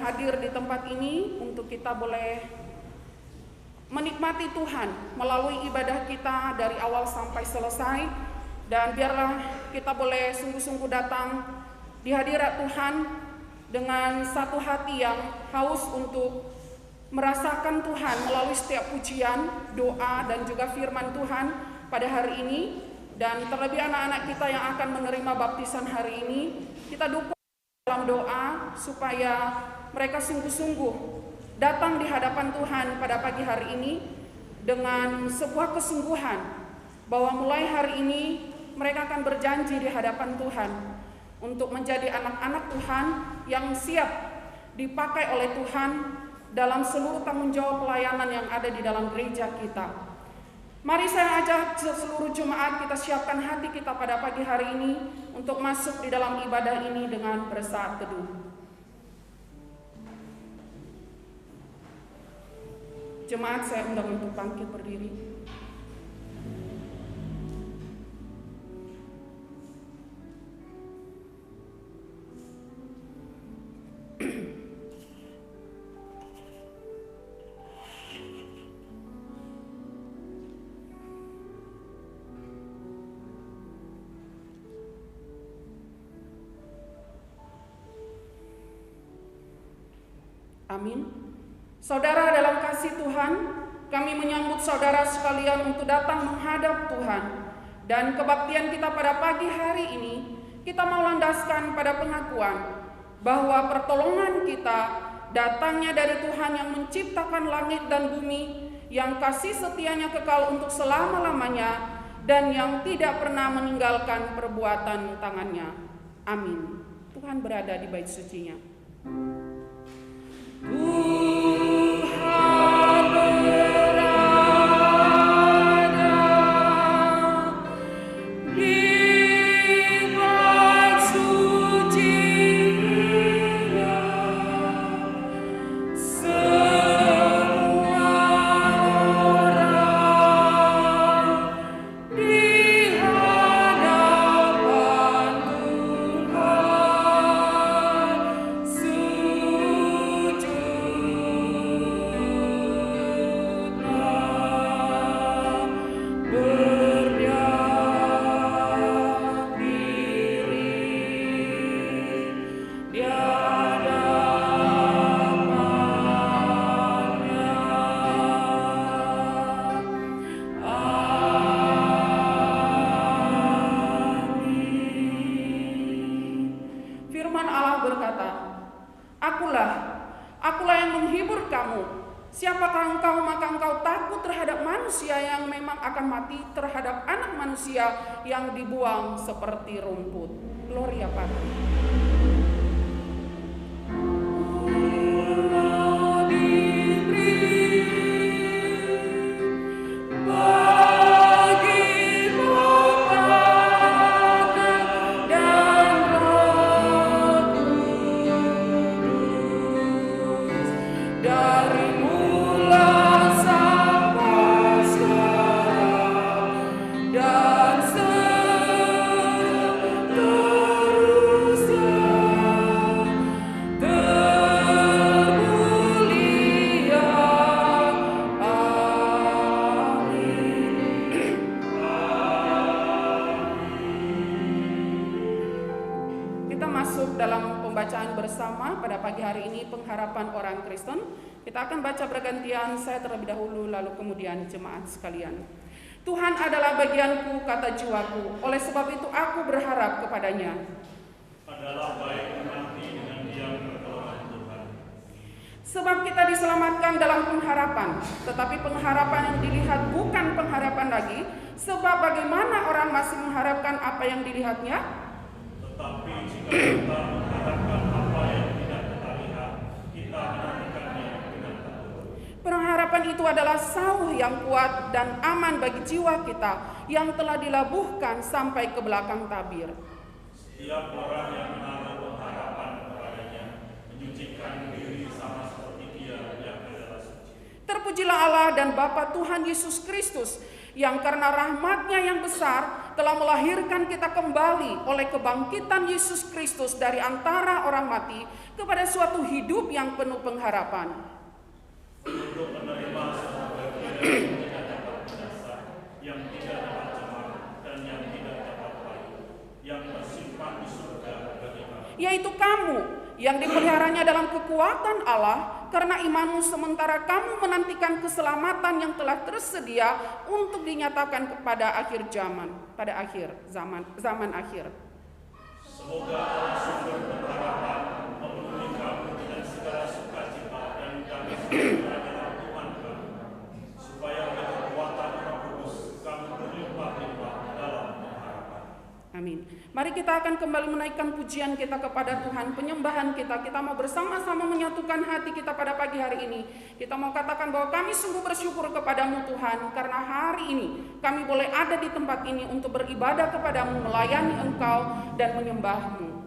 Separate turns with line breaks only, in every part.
hadir di tempat ini untuk kita boleh menikmati Tuhan melalui ibadah kita dari awal sampai selesai. Dan biarlah kita boleh sungguh-sungguh datang di hadirat Tuhan dengan satu hati yang haus untuk merasakan Tuhan melalui setiap pujian, doa, dan juga firman Tuhan pada hari ini. Dan terlebih anak-anak kita yang akan menerima baptisan hari ini, kita dukung dalam doa supaya mereka sungguh-sungguh datang di hadapan Tuhan pada pagi hari ini dengan sebuah kesungguhan bahwa mulai hari ini mereka akan berjanji di hadapan Tuhan untuk menjadi anak-anak Tuhan yang siap dipakai oleh Tuhan dalam seluruh tanggung jawab pelayanan yang ada di dalam gereja kita. Mari saya ajak seluruh jemaat kita siapkan hati kita pada pagi hari ini untuk masuk di dalam ibadah ini dengan bersaat teduh. Jemaat saya undang untuk bangkit berdiri. Amin. Saudara dalam kasih Tuhan, kami menyambut saudara sekalian untuk datang menghadap Tuhan. Dan kebaktian kita pada pagi hari ini, kita mau landaskan pada pengakuan bahwa pertolongan kita datangnya dari Tuhan yang menciptakan langit dan bumi, yang kasih setianya kekal untuk selama-lamanya, dan yang tidak pernah meninggalkan perbuatan tangannya. Amin. Tuhan berada di bait sucinya. Tuhan berada di bait suci-Nya, semua orang di hadapan Tuhan sujud. Akulah yang menghibur kamu. Siapakah engkau maka engkau takut terhadap manusia yang memang akan mati, terhadap anak manusia yang dibuang seperti rumput. Gloria Patri. Bersama pada pagi hari ini pengharapan orang Kristen. Kita akan baca bergantian, saya terlebih dahulu lalu kemudian jemaat sekalian. Tuhan adalah bagianku, kata jiwaku, oleh sebab itu aku berharap kepadanya.
Adalah baik menanti dengan diam pertolongan Tuhan.
Sebab kita diselamatkan dalam pengharapan, tetapi pengharapan yang dilihat bukan pengharapan lagi, sebab bagaimana orang masih mengharapkan apa yang dilihatnya?
Tetapi jika kita mengharapkan apa yang tidak kita lihat, kita menantikannya dengan takut.
Pengharapan itu adalah sauh yang kuat dan aman bagi jiwa kita yang telah dilabuhkan sampai ke belakang tabir.
Setiap orang yang menaruh pengharapan kepadanya menyucikan diri sama seperti Dia yang adalah suci.
Terpujilah Allah dan Bapa Tuhan Yesus Kristus, yang karena rahmat-Nya yang besar telah melahirkan kita kembali oleh kebangkitan Yesus Kristus dari antara orang mati kepada suatu hidup yang penuh pengharapan.
Untuk menerima sebuah bagian yang tidak dapat binasa, yang tidak dapat cemar, dan yang tidak dapat layu, yang tersimpan di surga bagi kami.
Yaitu kamu yang dipeliharanya dalam kekuatan Allah karena imanmu, sementara kamu menantikan keselamatan yang telah tersedia untuk dinyatakan kepada akhir zaman, pada akhir zaman akhir.
Semoga Allah sumber pengharapan memenuhi kamu dengan segala sukacita dan damai sejahtera dalam Tuhan kami, supaya oleh kekuatan Roh Kudus kamu berlimpah-limpah dalam pengharapan.
Amin. Mari kita akan kembali menaikkan pujian kita kepada Tuhan, penyembahan kita. Kita mau bersama-sama menyatukan hati kita pada pagi hari ini. Kita mau katakan bahwa kami sungguh bersyukur kepadamu Tuhan, karena hari ini kami boleh ada di tempat ini untuk beribadah kepadamu, melayani Engkau dan menyembahmu.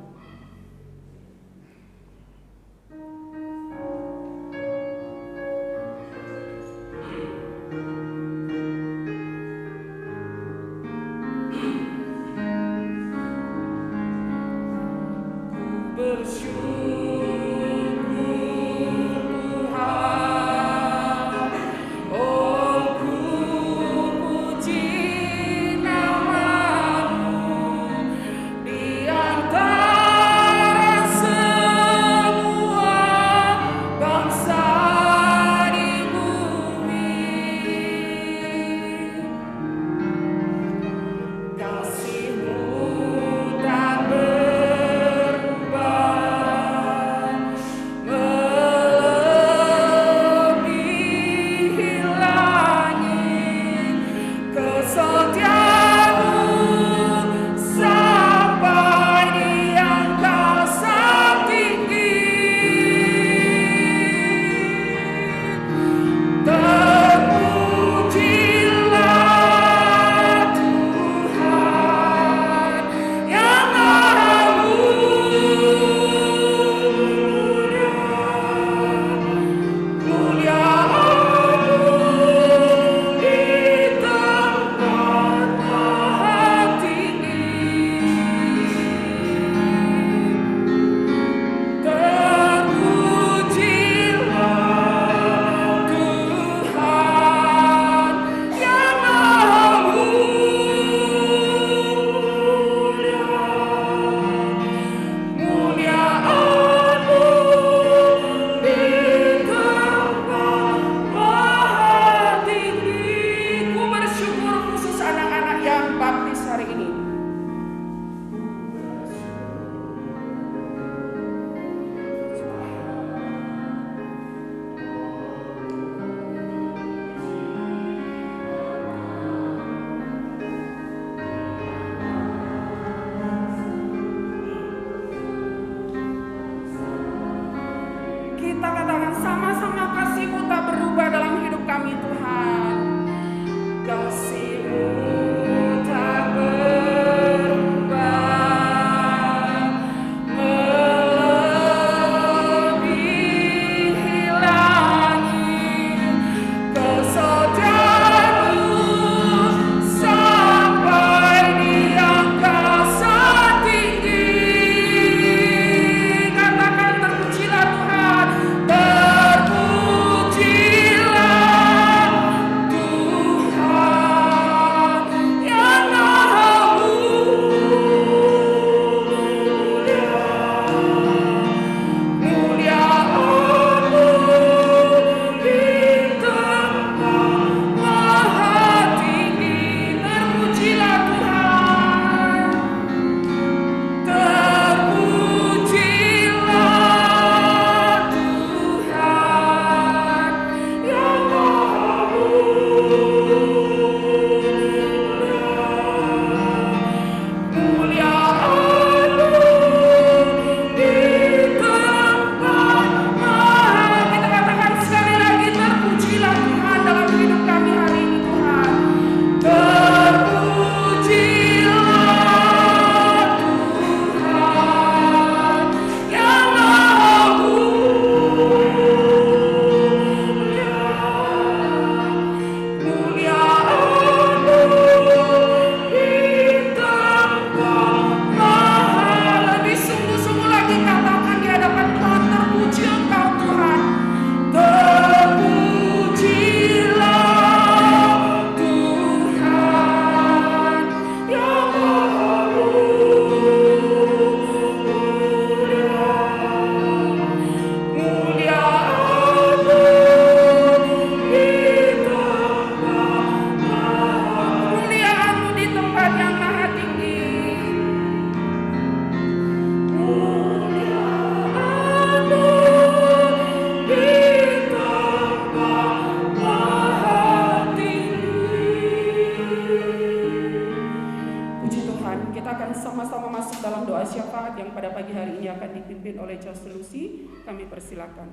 oleh Jos Solusi. Kami persilakan.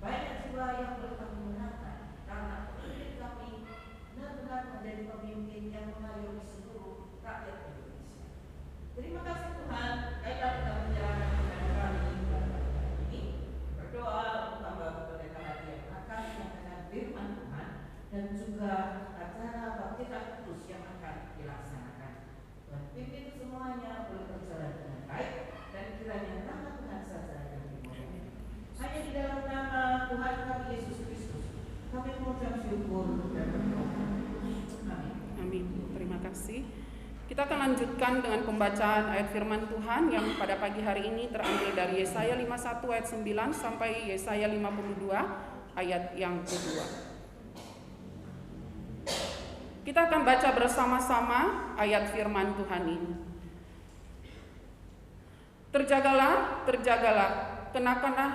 Banyak jiwa yang boleh kami menangkan karena mengucap syukur dan berdoa. Amin.
Amin. Terima kasih. Kita akan lanjutkan dengan pembacaan ayat firman Tuhan yang pada pagi hari ini terambil dari Yesaya 51 ayat 9 sampai Yesaya 52 ayat yang kedua. Kita akan baca bersama-sama ayat firman Tuhan ini. Terjagalah, terjagalah, kenakanlah.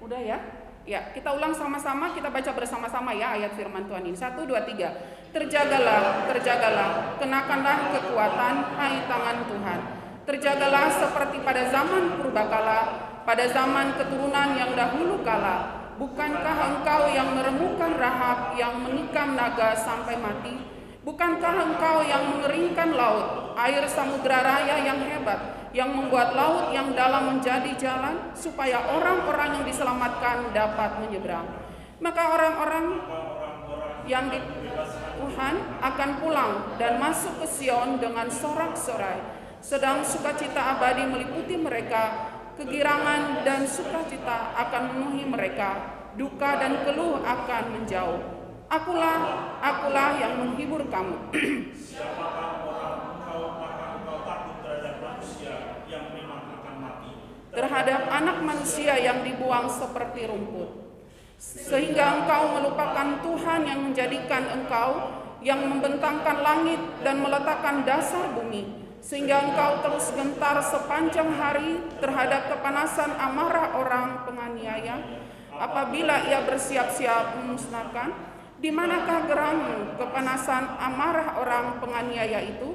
Udah ya? Ya, kita ulang sama-sama, kita baca bersama-sama ya ayat firman Tuhan ini. 1, 2, 3. Terjagalah, terjagalah, kenakanlah kekuatan, hai tangan Tuhan. Terjagalah seperti pada zaman purbakala, pada zaman keturunan yang dahulu kala. Bukankah engkau yang meremukkan Rahab, yang menikam naga sampai mati? Bukankah engkau yang mengeringkan laut, air samudera raya yang hebat, yang membuat laut yang dalam menjadi jalan, supaya orang-orang yang diselamatkan dapat menyeberang? Maka orang-orang yang di Tuhan akan pulang dan masuk ke Sion dengan sorak-sorai, sedang sukacita abadi meliputi mereka. Kegirangan dan sukacita akan memenuhi mereka, duka dan keluh akan menjauh. Akulah yang menghibur kamu.
Siapakah orang engkau, maka engkau takut terhadap manusia yang memang akan mati,
Terhadap anak manusia yang dibuang seperti rumput. Sehingga engkau melupakan Tuhan yang menjadikan engkau, yang membentangkan langit dan meletakkan dasar bumi. Sehingga engkau terus gentar sepanjang hari terhadap kepanasan amarah orang penganiaya, apabila ia bersiap-siap memusnahkan. Di manakah gerammu kepanasan amarah orang penganiaya itu?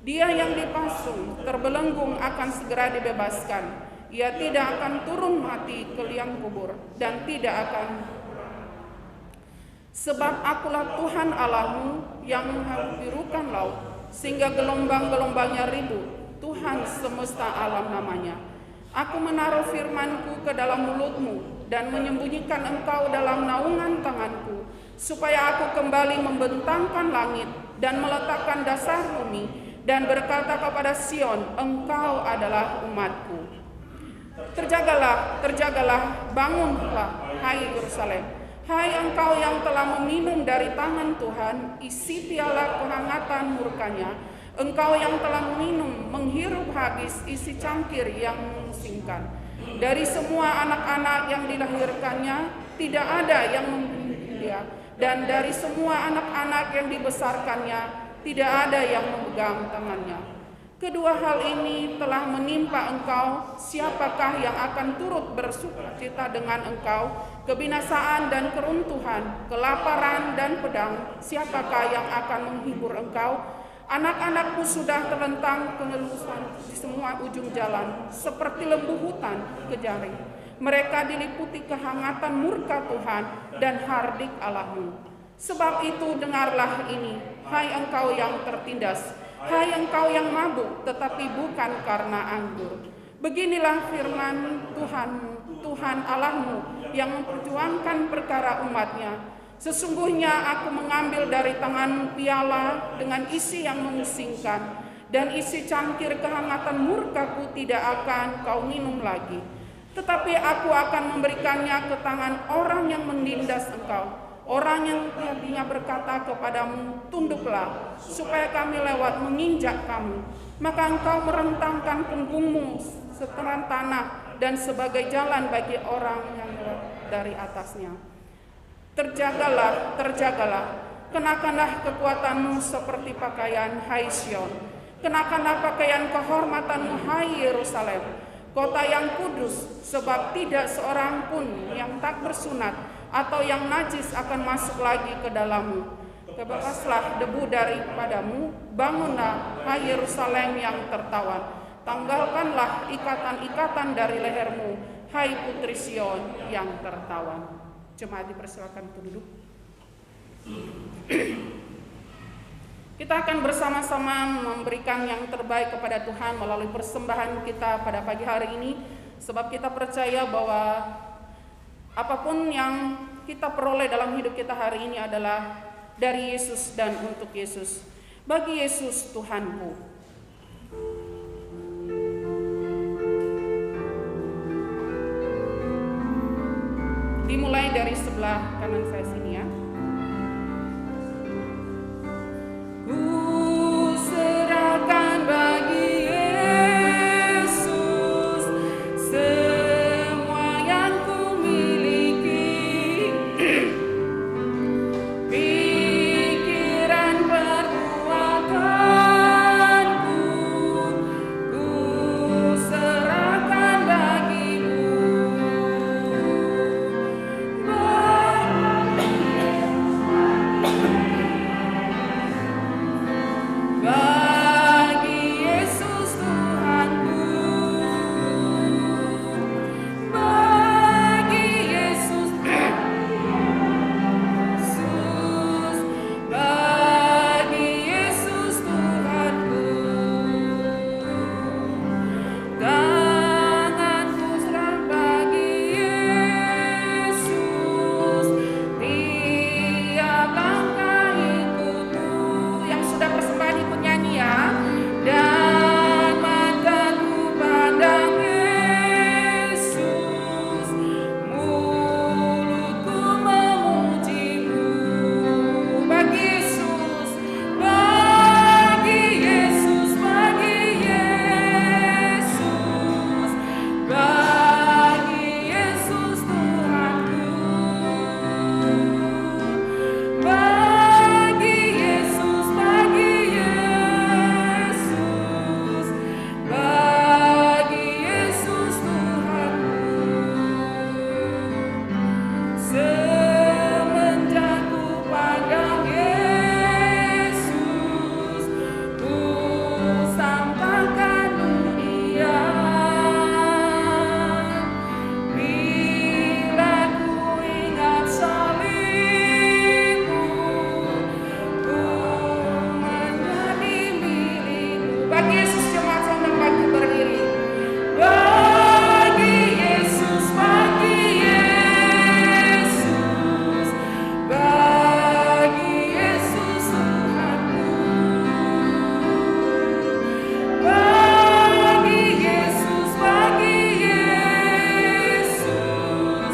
Dia yang dipasung terbelenggung akan segera dibebaskan. Ia tidak akan turun mati ke liang kubur dan tidak akan. Sebab akulah Tuhan Allahmu yang menghabirukan laut, sehingga gelombang-gelombangnya ribu. Tuhan semesta alam namanya. Aku menaruh firmanku ke dalam mulutmu dan menyembunyikan engkau dalam naungan tanganku, supaya aku kembali membentangkan langit dan meletakkan dasar bumi dan berkata kepada Sion, engkau adalah umatku. Terjagalah, terjagalah, bangunlah, hai Yerusalem. Hai engkau yang telah meminum dari tangan Tuhan isi piala kehangatan murkanya, engkau yang telah minum menghirup habis isi cangkir yang memusingkan. Dari semua anak-anak yang dilahirkannya tidak ada yang membunuh dia, dan dari semua anak-anak yang dibesarkannya tidak ada yang memegang tangannya. Kedua hal ini telah menimpa engkau, siapakah yang akan turut bersukacita dengan engkau? Kebinasaan dan keruntuhan, kelaparan dan pedang, siapakah yang akan menghibur engkau? Anak-anakmu sudah terlentang kenelusan di semua ujung jalan, seperti lembu hutan ke jaring. Mereka diliputi kehangatan murka Tuhan dan hardik Allahmu. Sebab itu dengarlah ini, hai engkau yang tertindas, hai engkau yang mabuk, tetapi bukan karena anggur. Beginilah firman Tuhan Allahmu yang memperjuangkan perkara umatnya. Sesungguhnya aku mengambil dari tangan piala dengan isi yang memusingkan, dan isi cangkir kehangatan murkaku tidak akan kau minum lagi. Tetapi aku akan memberikannya ke tangan orang yang menindas engkau, orang yang hatinya berkata kepadamu, tunduklah, supaya kami lewat menginjak kamu. Maka engkau merentangkan punggungmu setelan tanah dan sebagai jalan bagi orang yang lewat dari atasnya. Terjagalah, terjagalah, kenakanlah kekuatanmu seperti pakaian, hai Sion. Kenakanlah pakaian kehormatanmu, hai Yerusalem, kota yang kudus, sebab tidak seorang pun yang tak bersunat atau yang najis akan masuk lagi ke dalammu. Kebebaslah debu daripadamu, bangunlah, hai Yerusalem yang tertawan. Tanggalkanlah ikatan-ikatan dari lehermu, hai putri Sion yang tertawan. Jemaat dipersilakan untuk duduk. Kita akan bersama-sama memberikan yang terbaik kepada Tuhan melalui persembahan kita pada pagi hari ini, sebab kita percaya bahwa apapun yang kita peroleh dalam hidup kita hari ini adalah dari Yesus dan untuk Yesus. Bagi Yesus Tuhanku. Dimulai mulai dari sebelah kanan saya sini ya. Ku serahkan bagi Yesus semua yang ku miliki, pikiran perbuatanku, ku serahkan bagimu. Bagi Yesus Tuhanku, bagi Yesus, bagi Yesus Tuhanku, tanganku serah bagi Yesus, tiap langkah ikutmu. Yang sudah persembahan ikut nyanyi ya. Dan mataku pandang Yesus, mulutku memujimu. Bagi Yesus, bagi Yesus, bagi Yesus, bagi Yesus Tuhanku, bagi Yesus, bagi Yesus, bagi Yesus Tuhanku. Semenjak ku pandang Yesus, ku sampaikan dunia. Bila ku ingat salibmu, ku menjadi milikmu. Bagi Yesus jemaat sedang bangkit berdiri. Bagi Yesus, bagi Yesus, bagi Yesus Tuhanku, bagi Yesus, bagi Yesus,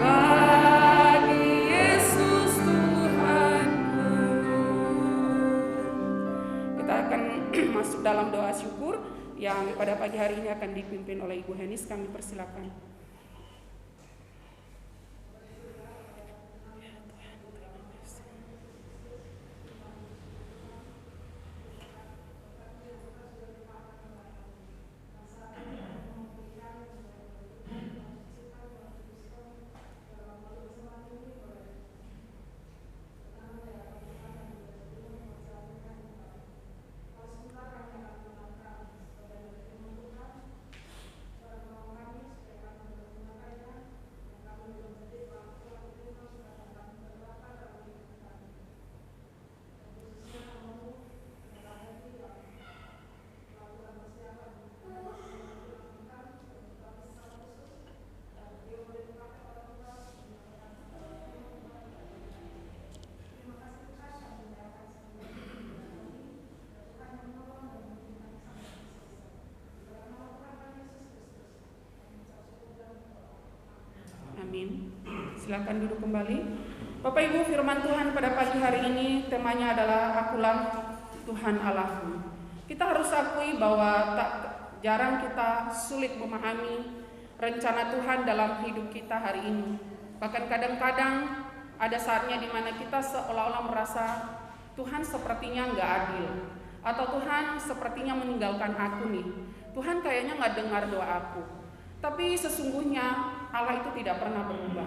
bagi Yesus Tuhanku. Kita akan masuk dalam doa syukur yang pada pagi hari ini akan dipimpin oleh Ibu Henis. Kami persilakan. Amin. Silakan duduk kembali. Bapak Ibu, firman Tuhan pada pagi hari ini temanya adalah Akulah Tuhan Allahmu. Kita harus akui bahwa tak jarang kita sulit memahami rencana Tuhan dalam hidup kita hari ini. Bahkan kadang-kadang ada saatnya di mana kita seolah-olah merasa Tuhan sepertinya nggak adil, atau Tuhan sepertinya meninggalkan aku nih. Tuhan kayaknya nggak dengar doa aku. Tapi sesungguhnya Allah itu tidak pernah berubah.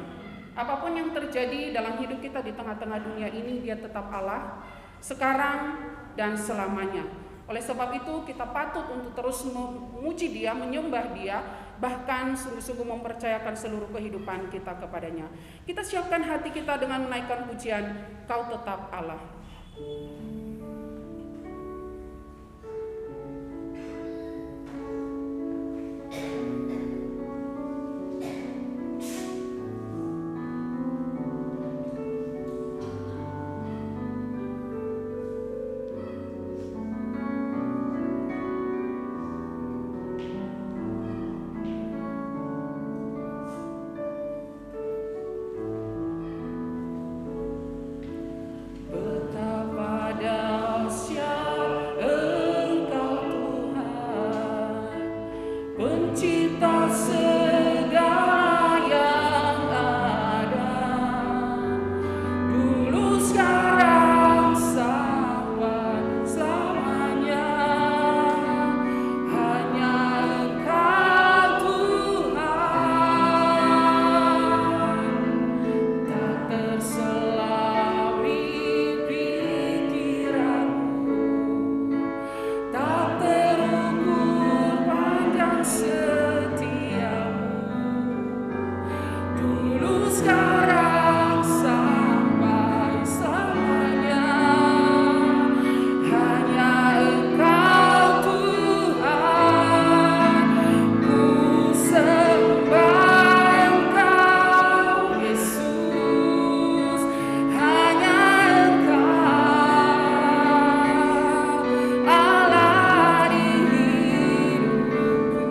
Apapun yang terjadi dalam hidup kita di tengah-tengah dunia ini, Dia tetap Allah sekarang dan selamanya. Oleh sebab itu kita patut untuk terus memuji Dia, menyembah Dia, bahkan sungguh-sungguh mempercayakan seluruh kehidupan kita kepadanya. Kita siapkan hati kita dengan menaikkan pujian, Kau tetap Allah. Pencipta segala yang ada, dulu sekarang sampai selamanya. Hanya Engkau Tuhan, tak terselami pikiranmu, tak terukur panjang setiamu, dulu sekarang sampai selamanya. Hanya Engkau Tuhan, ku sembah Engkau Yesus. Hanya Engkau Allah di hidupku,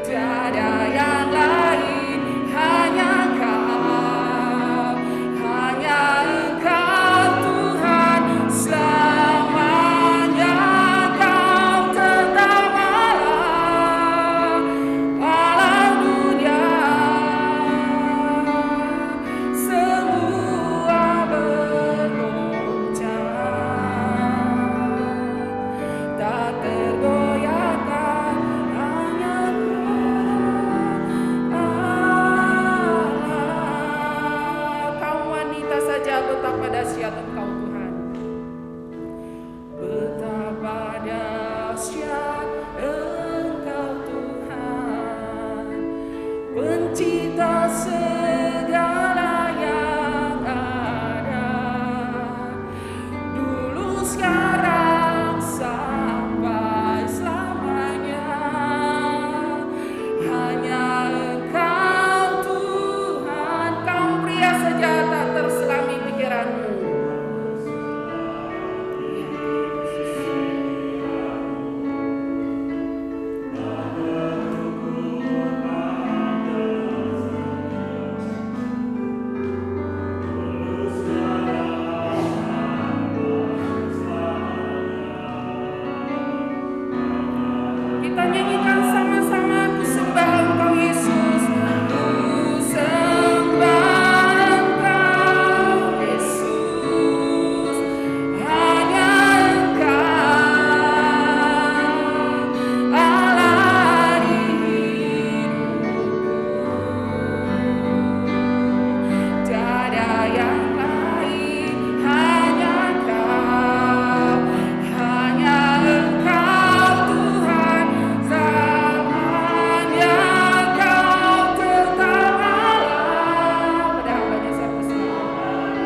tiada yang lain. Hanya Engkau, hanya Engkau Tuhan selamanya. Kau tetap Allah, Allah dunia. Semua bergoncang, tak tergoyahkan. Hanya Allah. Kaum wanita saja betapa dahsyat Engkau Tuhan. Betapa dahsyat Engkau Tuhan, Pencipta segala yang ada, dulu sekarang sampai selamanya. Hanya Engkau Tuhan. Kaum pria saja tak terselami pikiranmu. Kita nyanyikan sama-sama, ku sembah Engkau Yesus. Ku sembah Engkau Yesus. Hanya Engkau Allah di hidupku, tiada yang lain. Hanya Engkau, hanya Engkau Tuhan selamanya. Kau tetap Allah. Pada hambanya saya persilakan.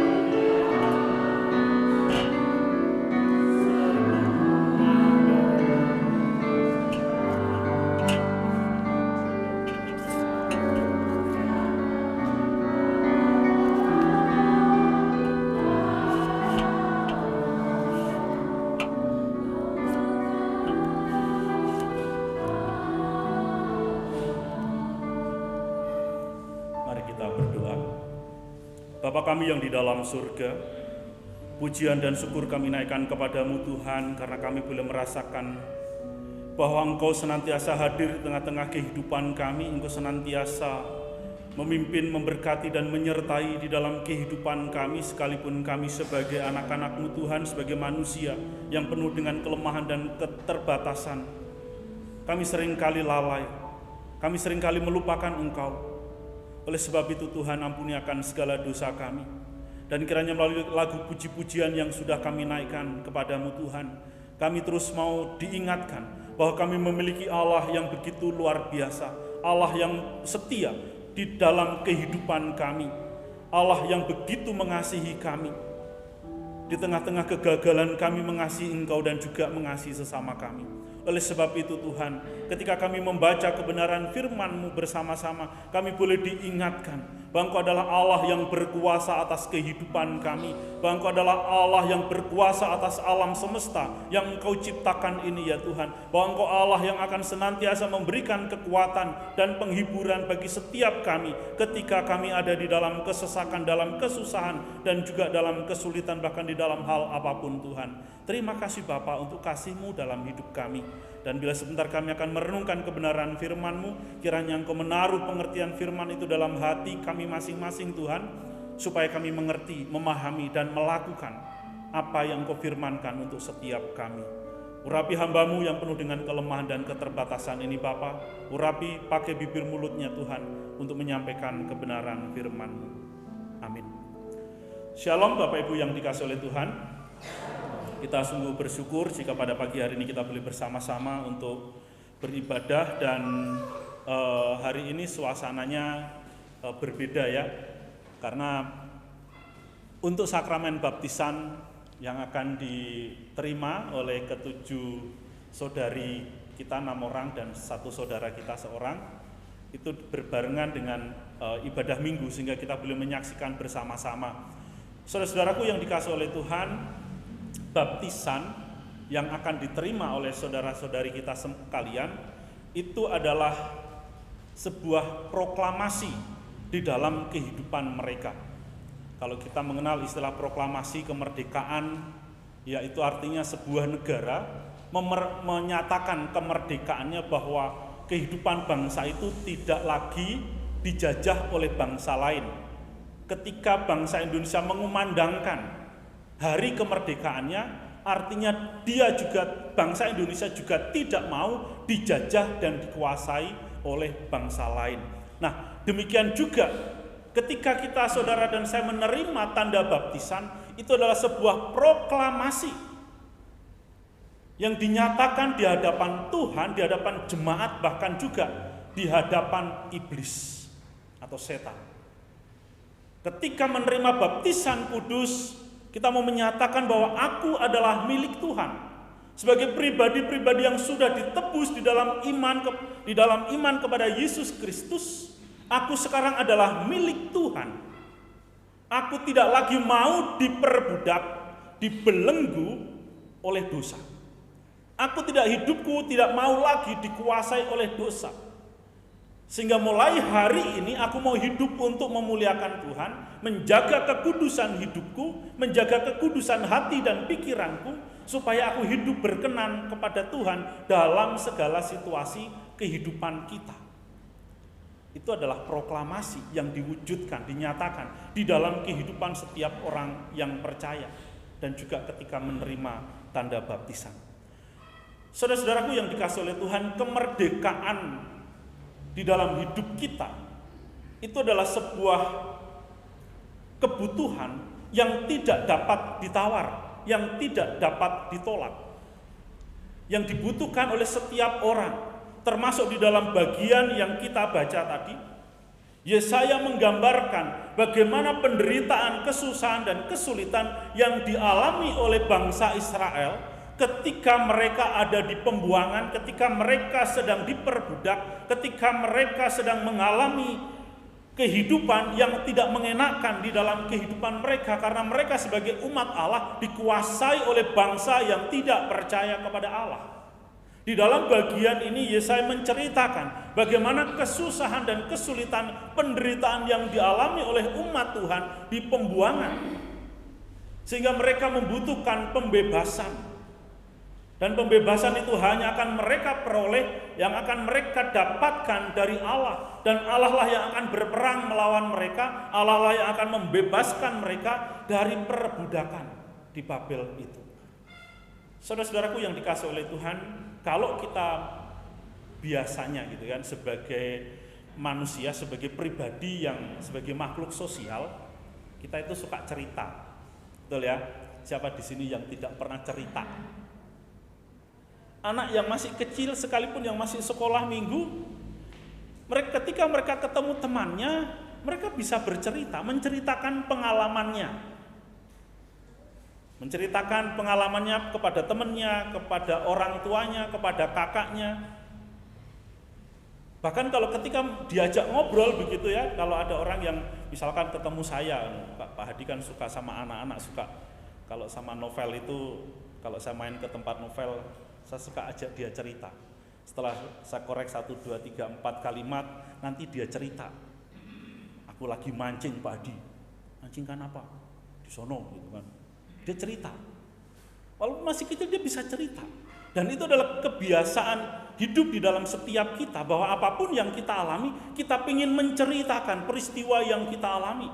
Mari kita berdoa. Bapa kami yang di dalam surga, pujian dan syukur kami naikkan kepadamu Tuhan, karena kami boleh merasakan bahwa Engkau senantiasa hadir di tengah-tengah kehidupan kami. Engkau senantiasa memimpin, memberkati, dan menyertai di dalam kehidupan kami, sekalipun kami sebagai anak-anak-Mu Tuhan, sebagai manusia yang penuh dengan kelemahan dan keterbatasan. Kami seringkali lalai, kami seringkali melupakan Engkau. Oleh sebab itu Tuhan, ampuni akan segala dosa kami. Dan kiranya melalui lagu puji-pujian yang sudah kami naikkan kepadamu Tuhan, kami terus mau diingatkan bahwa kami memiliki Allah yang begitu luar biasa, Allah yang setia di dalam kehidupan kami, Allah yang begitu mengasihi kami. Di tengah-tengah kegagalan kami mengasihi Engkau dan juga mengasihi sesama kami. Oleh sebab itu Tuhan, ketika kami membaca kebenaran firman-Mu bersama-sama, kami boleh diingatkan
bahwa Engkau adalah Allah yang berkuasa atas kehidupan kami, bahwa Engkau adalah Allah yang berkuasa atas alam semesta yang Engkau ciptakan ini ya Tuhan, bahwa Engkau Allah yang akan senantiasa memberikan kekuatan dan penghiburan bagi setiap kami ketika kami ada di dalam kesesakan, dalam kesusahan, dan juga dalam kesulitan, bahkan di dalam hal apapun Tuhan. Terima kasih Bapa untuk kasih-Mu dalam hidup kami. Dan bila sebentar kami akan merenungkan kebenaran firman-Mu, kiranya Engkau menaruh pengertian firman itu dalam hati kami masing-masing Tuhan, supaya kami mengerti, memahami, dan melakukan apa yang Engkau firmankan untuk setiap kami. Urapi hamba-Mu yang penuh dengan kelemahan dan keterbatasan ini Bapa, urapi pakai bibir mulutnya Tuhan untuk menyampaikan kebenaran firman-Mu. Amin. Shalom Bapak Ibu yang dikasihi oleh Tuhan. Kita sungguh bersyukur jika pada pagi hari ini kita boleh bersama-sama untuk beribadah, dan hari ini suasananya berbeda ya, karena untuk sakramen baptisan yang akan diterima oleh ketujuh saudari kita 6 orang dan 1 saudara kita seorang, itu berbarengan dengan ibadah minggu, sehingga kita boleh menyaksikan bersama-sama. Saudara-saudaraku yang dikasihi oleh Tuhan, baptisan yang akan diterima oleh saudara-saudari kita sekalian itu adalah sebuah proklamasi di dalam kehidupan mereka. Kalau kita mengenal istilah proklamasi kemerdekaan, yaitu artinya sebuah negara menyatakan kemerdekaannya, bahwa kehidupan bangsa itu tidak lagi dijajah oleh bangsa lain. Ketika bangsa Indonesia mengumandangkan hari kemerdekaannya, artinya bangsa Indonesia juga tidak mau dijajah dan dikuasai oleh bangsa lain. Nah, demikian juga ketika kita, saudara dan saya, menerima tanda baptisan, itu adalah sebuah proklamasi yang dinyatakan di hadapan Tuhan, di hadapan jemaat, bahkan juga di hadapan iblis atau setan. Ketika menerima baptisan kudus, kita mau menyatakan bahwa aku adalah milik Tuhan. Sebagai pribadi-pribadi yang sudah ditebus di dalam iman kepada Yesus Kristus, aku sekarang adalah milik Tuhan. Aku tidak lagi mau diperbudak, dibelenggu oleh dosa. Hidupku tidak mau lagi dikuasai oleh dosa. Sehingga mulai hari ini aku mau hidup untuk memuliakan Tuhan, menjaga kekudusan hidupku, menjaga kekudusan hati dan pikiranku, supaya aku hidup berkenan kepada Tuhan dalam segala situasi kehidupan kita. Itu adalah proklamasi yang diwujudkan, dinyatakan di dalam kehidupan setiap orang yang percaya, dan juga ketika menerima tanda baptisan. Saudara-saudaraku yang dikasihi oleh Tuhan, kemerdekaan di dalam hidup kita itu adalah sebuah kebutuhan yang tidak dapat ditawar, yang tidak dapat ditolak, yang dibutuhkan oleh setiap orang, termasuk di dalam bagian yang kita baca tadi. Yesaya menggambarkan bagaimana penderitaan, kesusahan, dan kesulitan yang dialami oleh bangsa Israel ketika mereka ada di pembuangan, ketika mereka sedang diperbudak, ketika mereka sedang mengalami kehidupan yang tidak mengenakan di dalam kehidupan mereka, karena mereka sebagai umat Allah dikuasai oleh bangsa yang tidak percaya kepada Allah. Di dalam bagian ini Yesaya menceritakan bagaimana kesusahan dan kesulitan, penderitaan yang dialami oleh umat Tuhan di pembuangan, sehingga mereka membutuhkan pembebasan. Dan pembebasan itu hanya akan mereka peroleh, yang akan mereka dapatkan dari Allah. Dan Allah lah yang akan berperang melawan mereka, Allah lah yang akan membebaskan mereka dari perbudakan di Babel itu. Saudara-saudaraku yang dikasihi oleh Tuhan, kalau kita biasanya gitu kan, sebagai manusia, sebagai pribadi yang sebagai makhluk sosial, kita itu suka cerita. Betul ya? Siapa di sini yang tidak pernah cerita? Anak yang masih kecil sekalipun, yang masih sekolah minggu, ketika mereka ketemu temannya, mereka bisa bercerita, menceritakan pengalamannya. Menceritakan pengalamannya kepada temannya, kepada orang tuanya, kepada kakaknya. Bahkan kalau ketika diajak ngobrol begitu ya, kalau ada orang yang misalkan ketemu saya, Pak Hadi kan suka sama anak-anak, suka kalau sama novel itu, kalau saya main ke tempat novel, saya suka ajak dia cerita. Setelah saya korek 1, 2, 3, 4 kalimat, nanti dia cerita. Aku lagi mancing Pak Hadi. Mancing kan apa? Di sono gitu kan. Dia cerita. Walaupun masih kecil dia bisa cerita. Dan itu adalah kebiasaan hidup di dalam setiap kita, bahwa apapun yang kita alami, kita ingin menceritakan peristiwa yang kita alami.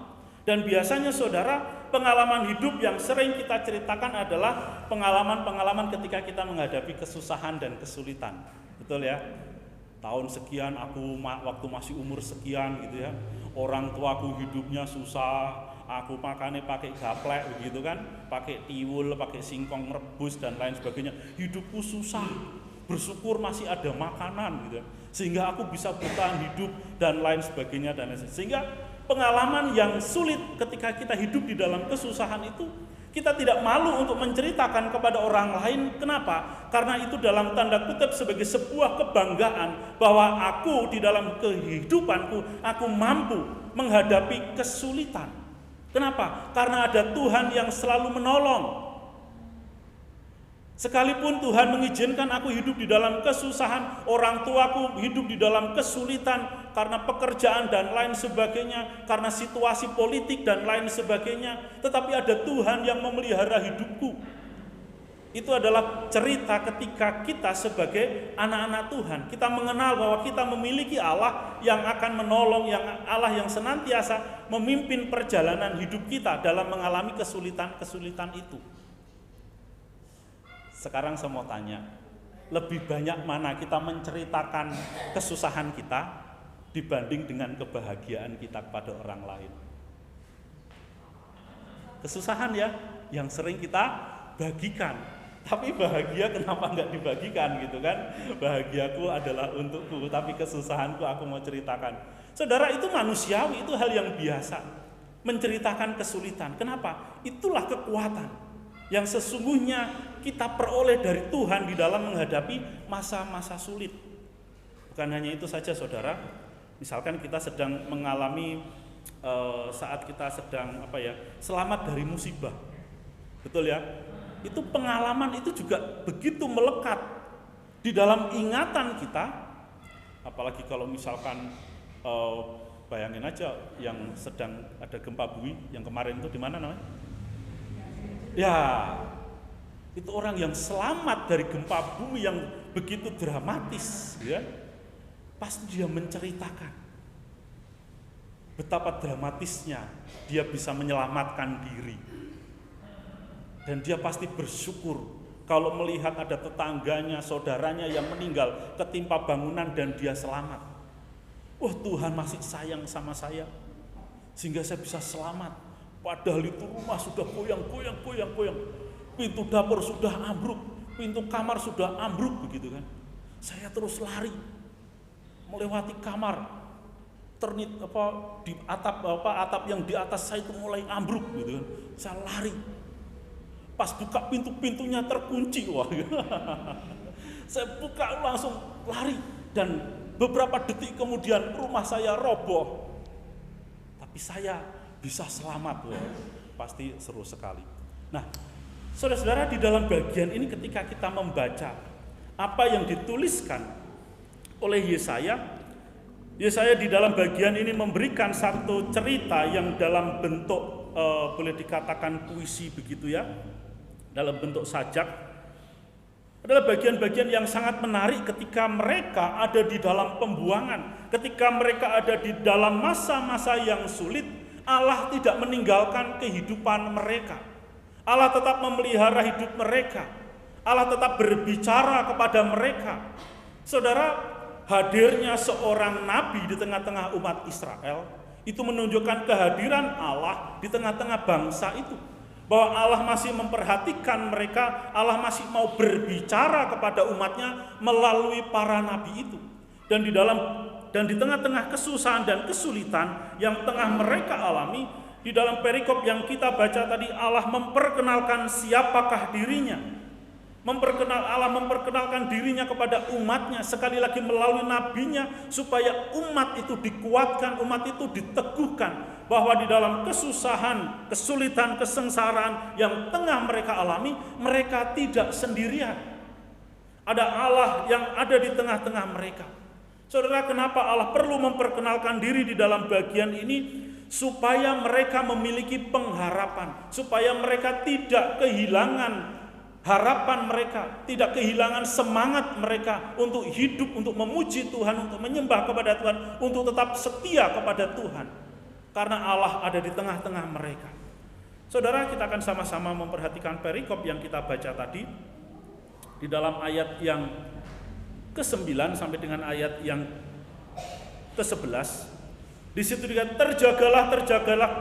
Dan biasanya saudara, pengalaman hidup yang sering kita ceritakan adalah pengalaman-pengalaman ketika kita menghadapi kesusahan dan kesulitan. Betul ya? Tahun sekian aku waktu masih umur sekian gitu ya, orang tuaku hidupnya susah, aku makannya pakai gaplek begitu kan, pakai tiwul, pakai singkong rebus dan lain sebagainya. Hidupku susah, bersyukur masih ada makanan gitu, sehingga aku bisa bertahan hidup dan lain sebagainya dan lain sebagainya. Sehingga pengalaman yang sulit ketika kita hidup di dalam kesusahan itu, kita tidak malu untuk menceritakan kepada orang lain. Kenapa? Karena itu dalam tanda kutip sebagai sebuah kebanggaan bahwa aku di dalam kehidupanku, aku mampu menghadapi kesulitan. Kenapa? Karena ada Tuhan yang selalu menolong. Sekalipun Tuhan mengizinkan aku hidup di dalam kesusahan, orang tuaku hidup di dalam kesulitan karena pekerjaan dan lain sebagainya, karena situasi politik dan lain sebagainya, tetapi ada Tuhan yang memelihara hidupku. Itu adalah cerita ketika kita sebagai anak-anak Tuhan, kita mengenal bahwa kita memiliki Allah yang akan menolong, Allah yang senantiasa memimpin perjalanan hidup kita dalam mengalami kesulitan-kesulitan itu. Sekarang saya mau tanya, lebih banyak mana kita menceritakan kesusahan kita dibanding dengan kebahagiaan kita kepada orang lain? Kesusahan ya, yang sering kita bagikan. Tapi bahagia kenapa nggak dibagikan gitu kan? Bahagiaku adalah untukku, tapi kesusahanku aku mau ceritakan. Saudara, itu manusiawi, itu hal yang biasa. Menceritakan kesulitan. Kenapa? Itulah kekuatan yang sesungguhnya kita peroleh dari Tuhan di dalam menghadapi masa-masa sulit. Bukan hanya itu saja saudara, misalkan kita sedang mengalami saat kita sedang selamat dari musibah, betul ya? Itu pengalaman itu juga begitu melekat di dalam ingatan kita, apalagi kalau misalkan bayangin aja yang sedang ada gempa bumi yang kemarin itu di mana namanya? Ya, itu orang yang selamat dari gempa bumi yang begitu dramatis, ya, pasti dia menceritakan betapa dramatisnya dia bisa menyelamatkan diri, dan dia pasti bersyukur kalau melihat ada tetangganya, saudaranya yang meninggal ketimpa bangunan dan dia selamat. Wah, Tuhan masih sayang sama saya sehingga saya bisa selamat. Padahal itu rumah sudah goyang. Pintu dapur sudah ambruk, pintu kamar sudah ambruk begitu kan. Saya terus lari melewati kamar. Di atap yang di atas saya itu mulai ambruk gitu kan. Saya lari. Pas buka pintunya terkunci. Wah. Saya buka langsung lari dan beberapa detik kemudian rumah saya roboh. Tapi saya bisa selamat, wah, pasti seru sekali. Nah, saudara-saudara, di dalam bagian ini ketika kita membaca apa yang dituliskan oleh Yesaya di dalam bagian ini memberikan satu cerita yang dalam bentuk boleh dikatakan puisi begitu ya, dalam bentuk sajak. Adalah bagian-bagian yang sangat menarik ketika mereka ada di dalam pembuangan, ketika mereka ada di dalam masa-masa yang sulit. Allah tidak meninggalkan kehidupan mereka. Allah tetap memelihara hidup mereka. Allah tetap berbicara kepada mereka. Saudara, hadirnya seorang nabi di tengah-tengah umat Israel itu menunjukkan kehadiran Allah di tengah-tengah bangsa itu. Bahwa Allah masih memperhatikan mereka, Allah masih mau berbicara kepada umatnya melalui para nabi itu. Dan di tengah-tengah kesusahan dan kesulitan yang tengah mereka alami, di dalam perikop yang kita baca tadi, Allah memperkenalkan siapakah dirinya. Allah memperkenalkan dirinya kepada umatnya, sekali lagi melalui nabinya, supaya umat itu dikuatkan, umat itu diteguhkan, bahwa di dalam kesusahan, kesulitan, kesengsaraan yang tengah mereka alami, mereka tidak sendirian. Ada Allah yang ada di tengah-tengah mereka. Saudara, kenapa Allah perlu memperkenalkan diri di dalam bagian ini? Supaya mereka memiliki pengharapan, supaya mereka tidak kehilangan harapan mereka, tidak kehilangan semangat mereka untuk hidup, untuk memuji Tuhan, untuk menyembah kepada Tuhan, untuk tetap setia kepada Tuhan. Karena Allah ada di tengah-tengah mereka. Saudara, kita akan sama-sama memperhatikan perikop yang kita baca tadi di dalam ayat yang ke-9 sampai dengan ayat yang ke-11. Di situ dikatakan, terjagalah,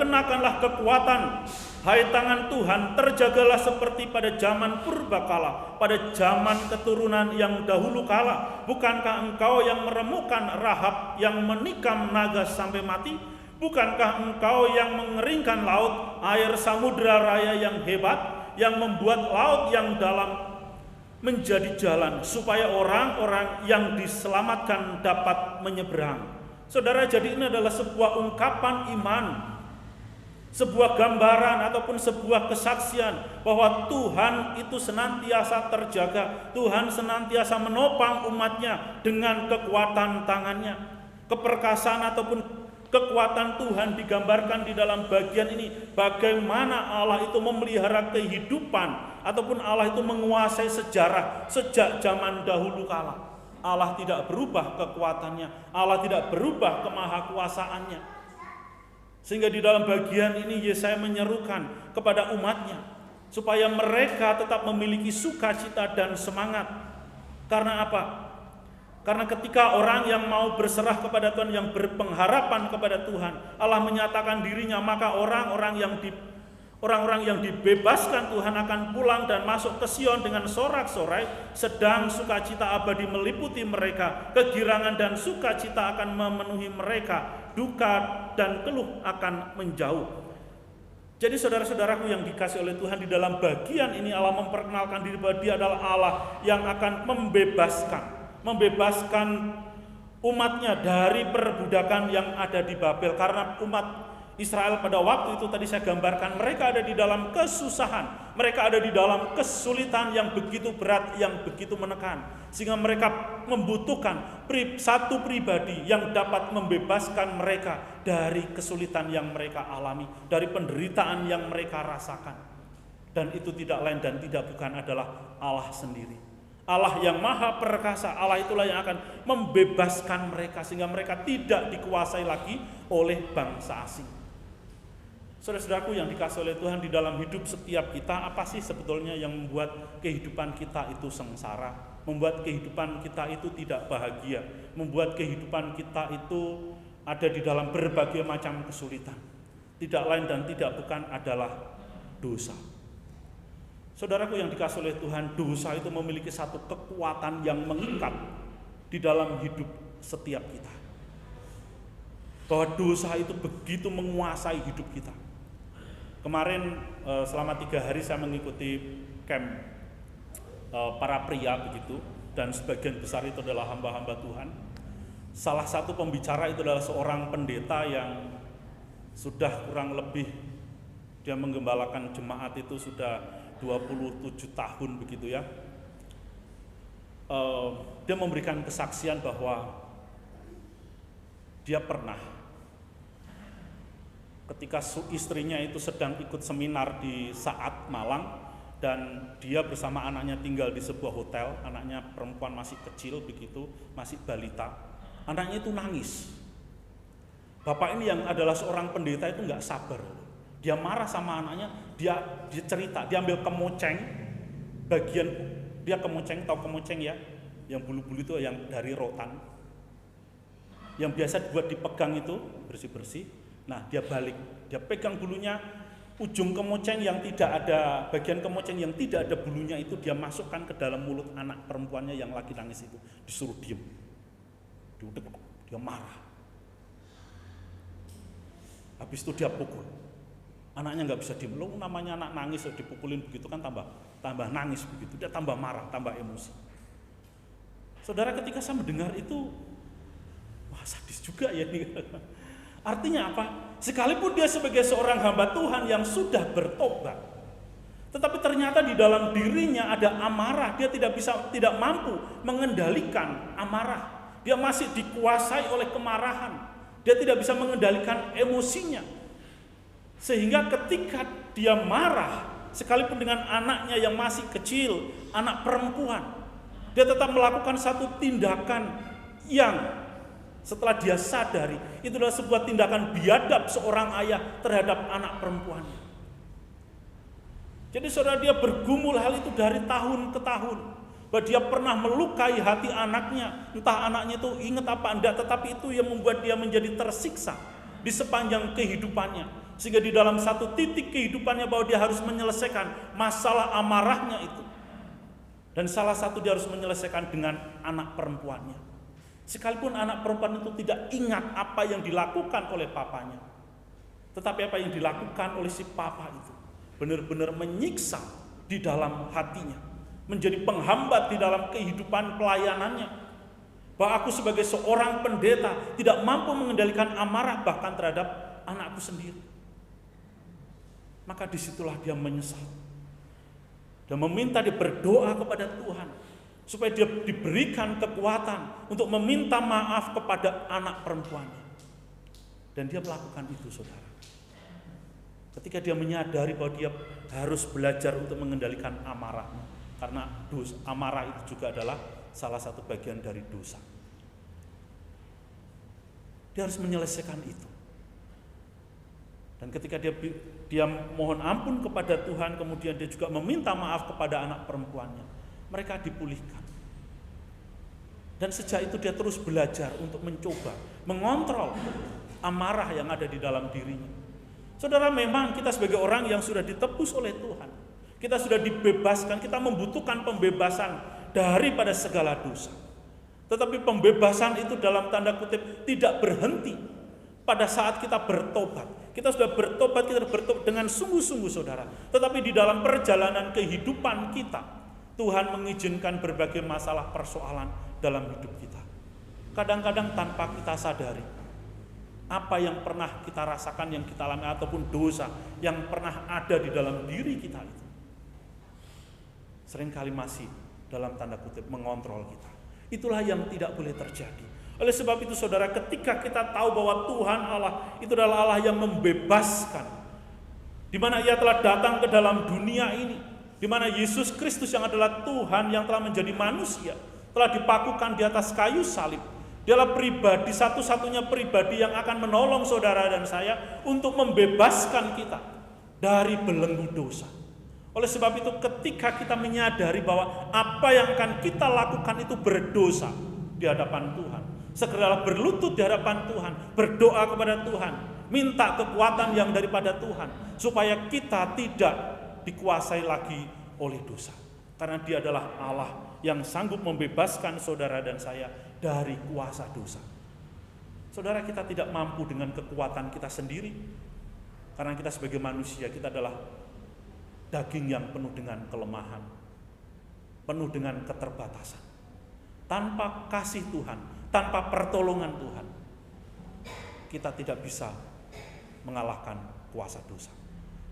kenakanlah kekuatan, hai tangan Tuhan, terjagalah seperti pada zaman purbakala, pada zaman keturunan yang dahulu kala. Bukankah engkau yang meremukkan Rahab, yang menikam naga sampai mati? Bukankah engkau yang mengeringkan laut, air samudra raya yang hebat, yang membuat laut yang dalam menjadi jalan, supaya orang-orang yang diselamatkan dapat menyeberang? Saudara, jadi ini adalah sebuah ungkapan iman, sebuah gambaran ataupun sebuah kesaksian bahwa Tuhan itu senantiasa terjaga, Tuhan senantiasa menopang umatnya dengan kekuatan tangannya. Keperkasaan ataupun kekuatan Tuhan digambarkan di dalam bagian ini, bagaimana Allah itu memelihara kehidupan ataupun Allah itu menguasai sejarah sejak zaman dahulu kala. Allah tidak berubah kekuatannya, Allah tidak berubah kemahakuasaannya. Sehingga di dalam bagian ini Yesaya menyerukan kepada umatnya supaya mereka tetap memiliki sukacita dan semangat. Karena apa? Karena ketika orang yang mau berserah kepada Tuhan, yang berpengharapan kepada Tuhan, Allah menyatakan dirinya, maka orang-orang yang dibebaskan Tuhan akan pulang dan masuk ke Sion dengan sorak-sorai, sedang sukacita abadi meliputi mereka, kegirangan dan sukacita akan memenuhi mereka, duka dan keluh akan menjauh. Jadi saudara-saudaraku yang dikasih oleh Tuhan, di dalam bagian ini Allah memperkenalkan diri bahwa Dia adalah Allah yang akan membebaskan umatnya dari perbudakan yang ada di Babel. Karena umat Israel pada waktu itu tadi saya gambarkan, mereka ada di dalam kesusahan, mereka ada di dalam kesulitan yang begitu berat, yang begitu menekan, sehingga mereka membutuhkan satu pribadi yang dapat membebaskan mereka dari kesulitan yang mereka alami, dari penderitaan yang mereka rasakan. Dan itu tidak lain dan tidak bukan adalah Allah sendiri, Allah yang maha perkasa. Allah itulah yang akan membebaskan mereka sehingga mereka tidak dikuasai lagi oleh bangsa asing. Saudara-saudaraku yang dikasih oleh Tuhan, di dalam hidup setiap kita, apa sih sebetulnya yang membuat kehidupan kita itu sengsara, membuat kehidupan kita itu tidak bahagia, membuat kehidupan kita itu ada di dalam berbagai macam kesulitan? Tidak lain dan tidak bukan adalah dosa. Saudaraku yang dikasih oleh Tuhan, dosa itu memiliki satu kekuatan yang mengikat di dalam hidup setiap kita, bahwa dosa itu begitu menguasai hidup kita. Kemarin selama 3 hari saya mengikuti camp para pria begitu, dan sebagian besar itu adalah hamba-hamba Tuhan. Salah satu pembicara itu adalah seorang pendeta yang sudah kurang lebih, dia menggembalakan jemaat itu sudah 27 tahun begitu ya. Dia memberikan kesaksian bahwa dia pernah ketika istrinya itu sedang ikut seminar di Saat Malang, dan dia bersama anaknya tinggal di sebuah hotel. Anaknya perempuan masih kecil begitu, masih balita. Anaknya itu nangis. Bapak ini yang adalah seorang pendeta itu nggak sabar. Dia marah sama anaknya, dia cerita, dia ambil kemoceng, bagian dia kemoceng, tahu kemoceng ya? Yang bulu-bulu itu yang dari rotan, yang biasa buat dipegang itu bersih-bersih. Nah, dia balik, dia pegang bulunya, ujung kemoceng yang tidak ada, bagian kemoceng yang tidak ada bulunya itu dia masukkan ke dalam mulut anak perempuannya yang lagi nangis itu, disuruh diem. Dia marah. Habis itu dia pukul. Anaknya nggak bisa diem. Lo namanya anak nangis, dipukulin begitu kan tambah tambah nangis begitu, dia tambah marah, tambah emosi. Saudara, ketika saya mendengar itu, wah sadis juga ya nih. Artinya apa? Sekalipun dia sebagai seorang hamba Tuhan yang sudah bertobat, tetapi ternyata di dalam dirinya ada amarah, dia tidak mampu mengendalikan amarah. Dia masih dikuasai oleh kemarahan. Dia tidak bisa mengendalikan emosinya. Sehingga ketika dia marah, sekalipun dengan anaknya yang masih kecil, anak perempuan, dia tetap melakukan satu tindakan yang setelah dia sadari, itu adalah sebuah tindakan biadab seorang ayah terhadap anak perempuannya. Jadi saudara, dia bergumul hal itu dari tahun ke tahun. Bahwa dia pernah melukai hati anaknya, entah anaknya itu ingat apa enggak, tetapi itu yang membuat dia menjadi tersiksa di sepanjang kehidupannya. Sehingga di dalam satu titik kehidupannya bahwa dia harus menyelesaikan masalah amarahnya itu. Dan salah satu dia harus menyelesaikan dengan anak perempuannya. Sekalipun anak perempuan itu tidak ingat apa yang dilakukan oleh papanya, tetapi apa yang dilakukan oleh si papa itu benar-benar menyiksa di dalam hatinya, menjadi penghambat di dalam kehidupan pelayanannya. Bahwa aku sebagai seorang pendeta tidak mampu mengendalikan amarah bahkan terhadap anakku sendiri. Maka disitulah dia menyesal dan meminta, dia berdoa kepada Tuhan supaya dia diberikan kekuatan untuk meminta maaf kepada anak perempuannya. Dan dia melakukan itu, saudara. Ketika dia menyadari bahwa dia harus belajar untuk mengendalikan amarahnya, karena amarah itu juga adalah salah satu bagian dari dosa. Dia harus menyelesaikan itu. Dan ketika dia mohon ampun kepada Tuhan, kemudian dia juga meminta maaf kepada anak perempuannya, mereka dipulihkan. Dan sejak itu dia terus belajar untuk mencoba mengontrol amarah yang ada di dalam dirinya. Saudara, memang kita sebagai orang yang sudah ditebus oleh Tuhan, kita sudah dibebaskan, kita membutuhkan pembebasan daripada segala dosa. Tetapi pembebasan itu dalam tanda kutip tidak berhenti pada saat kita bertobat. Kita sudah bertobat, kita bertobat dengan sungguh-sungguh, saudara. Tetapi di dalam perjalanan kehidupan kita, Tuhan mengizinkan berbagai masalah persoalan dalam hidup kita. Kadang-kadang tanpa kita sadari, apa yang pernah kita rasakan, yang kita alami, ataupun dosa yang pernah ada di dalam diri kita itu seringkali masih dalam tanda kutip mengontrol kita. Itulah yang tidak boleh terjadi. Oleh sebab itu, saudara, ketika kita tahu bahwa Tuhan Allah itu adalah Allah yang membebaskan, di mana Ia telah datang ke dalam dunia ini, di mana Yesus Kristus yang adalah Tuhan yang telah menjadi manusia, telah dipakukan di atas kayu salib. Dialah pribadi, satu-satunya pribadi yang akan menolong saudara dan saya untuk membebaskan kita dari belenggu dosa. Oleh sebab itu, ketika kita menyadari bahwa apa yang akan kita lakukan itu berdosa di hadapan Tuhan, segeralah berlutut di hadapan Tuhan, berdoa kepada Tuhan, minta kekuatan yang daripada Tuhan, supaya kita tidak dikuasai lagi oleh dosa. Karena Dia adalah Allah yang sanggup membebaskan saudara dan saya dari kuasa dosa. Saudara, kita tidak mampu dengan kekuatan kita sendiri. Karena kita sebagai manusia, kita adalah daging yang penuh dengan kelemahan, penuh dengan keterbatasan. Tanpa kasih Tuhan, tanpa pertolongan Tuhan, kita tidak bisa mengalahkan kuasa dosa.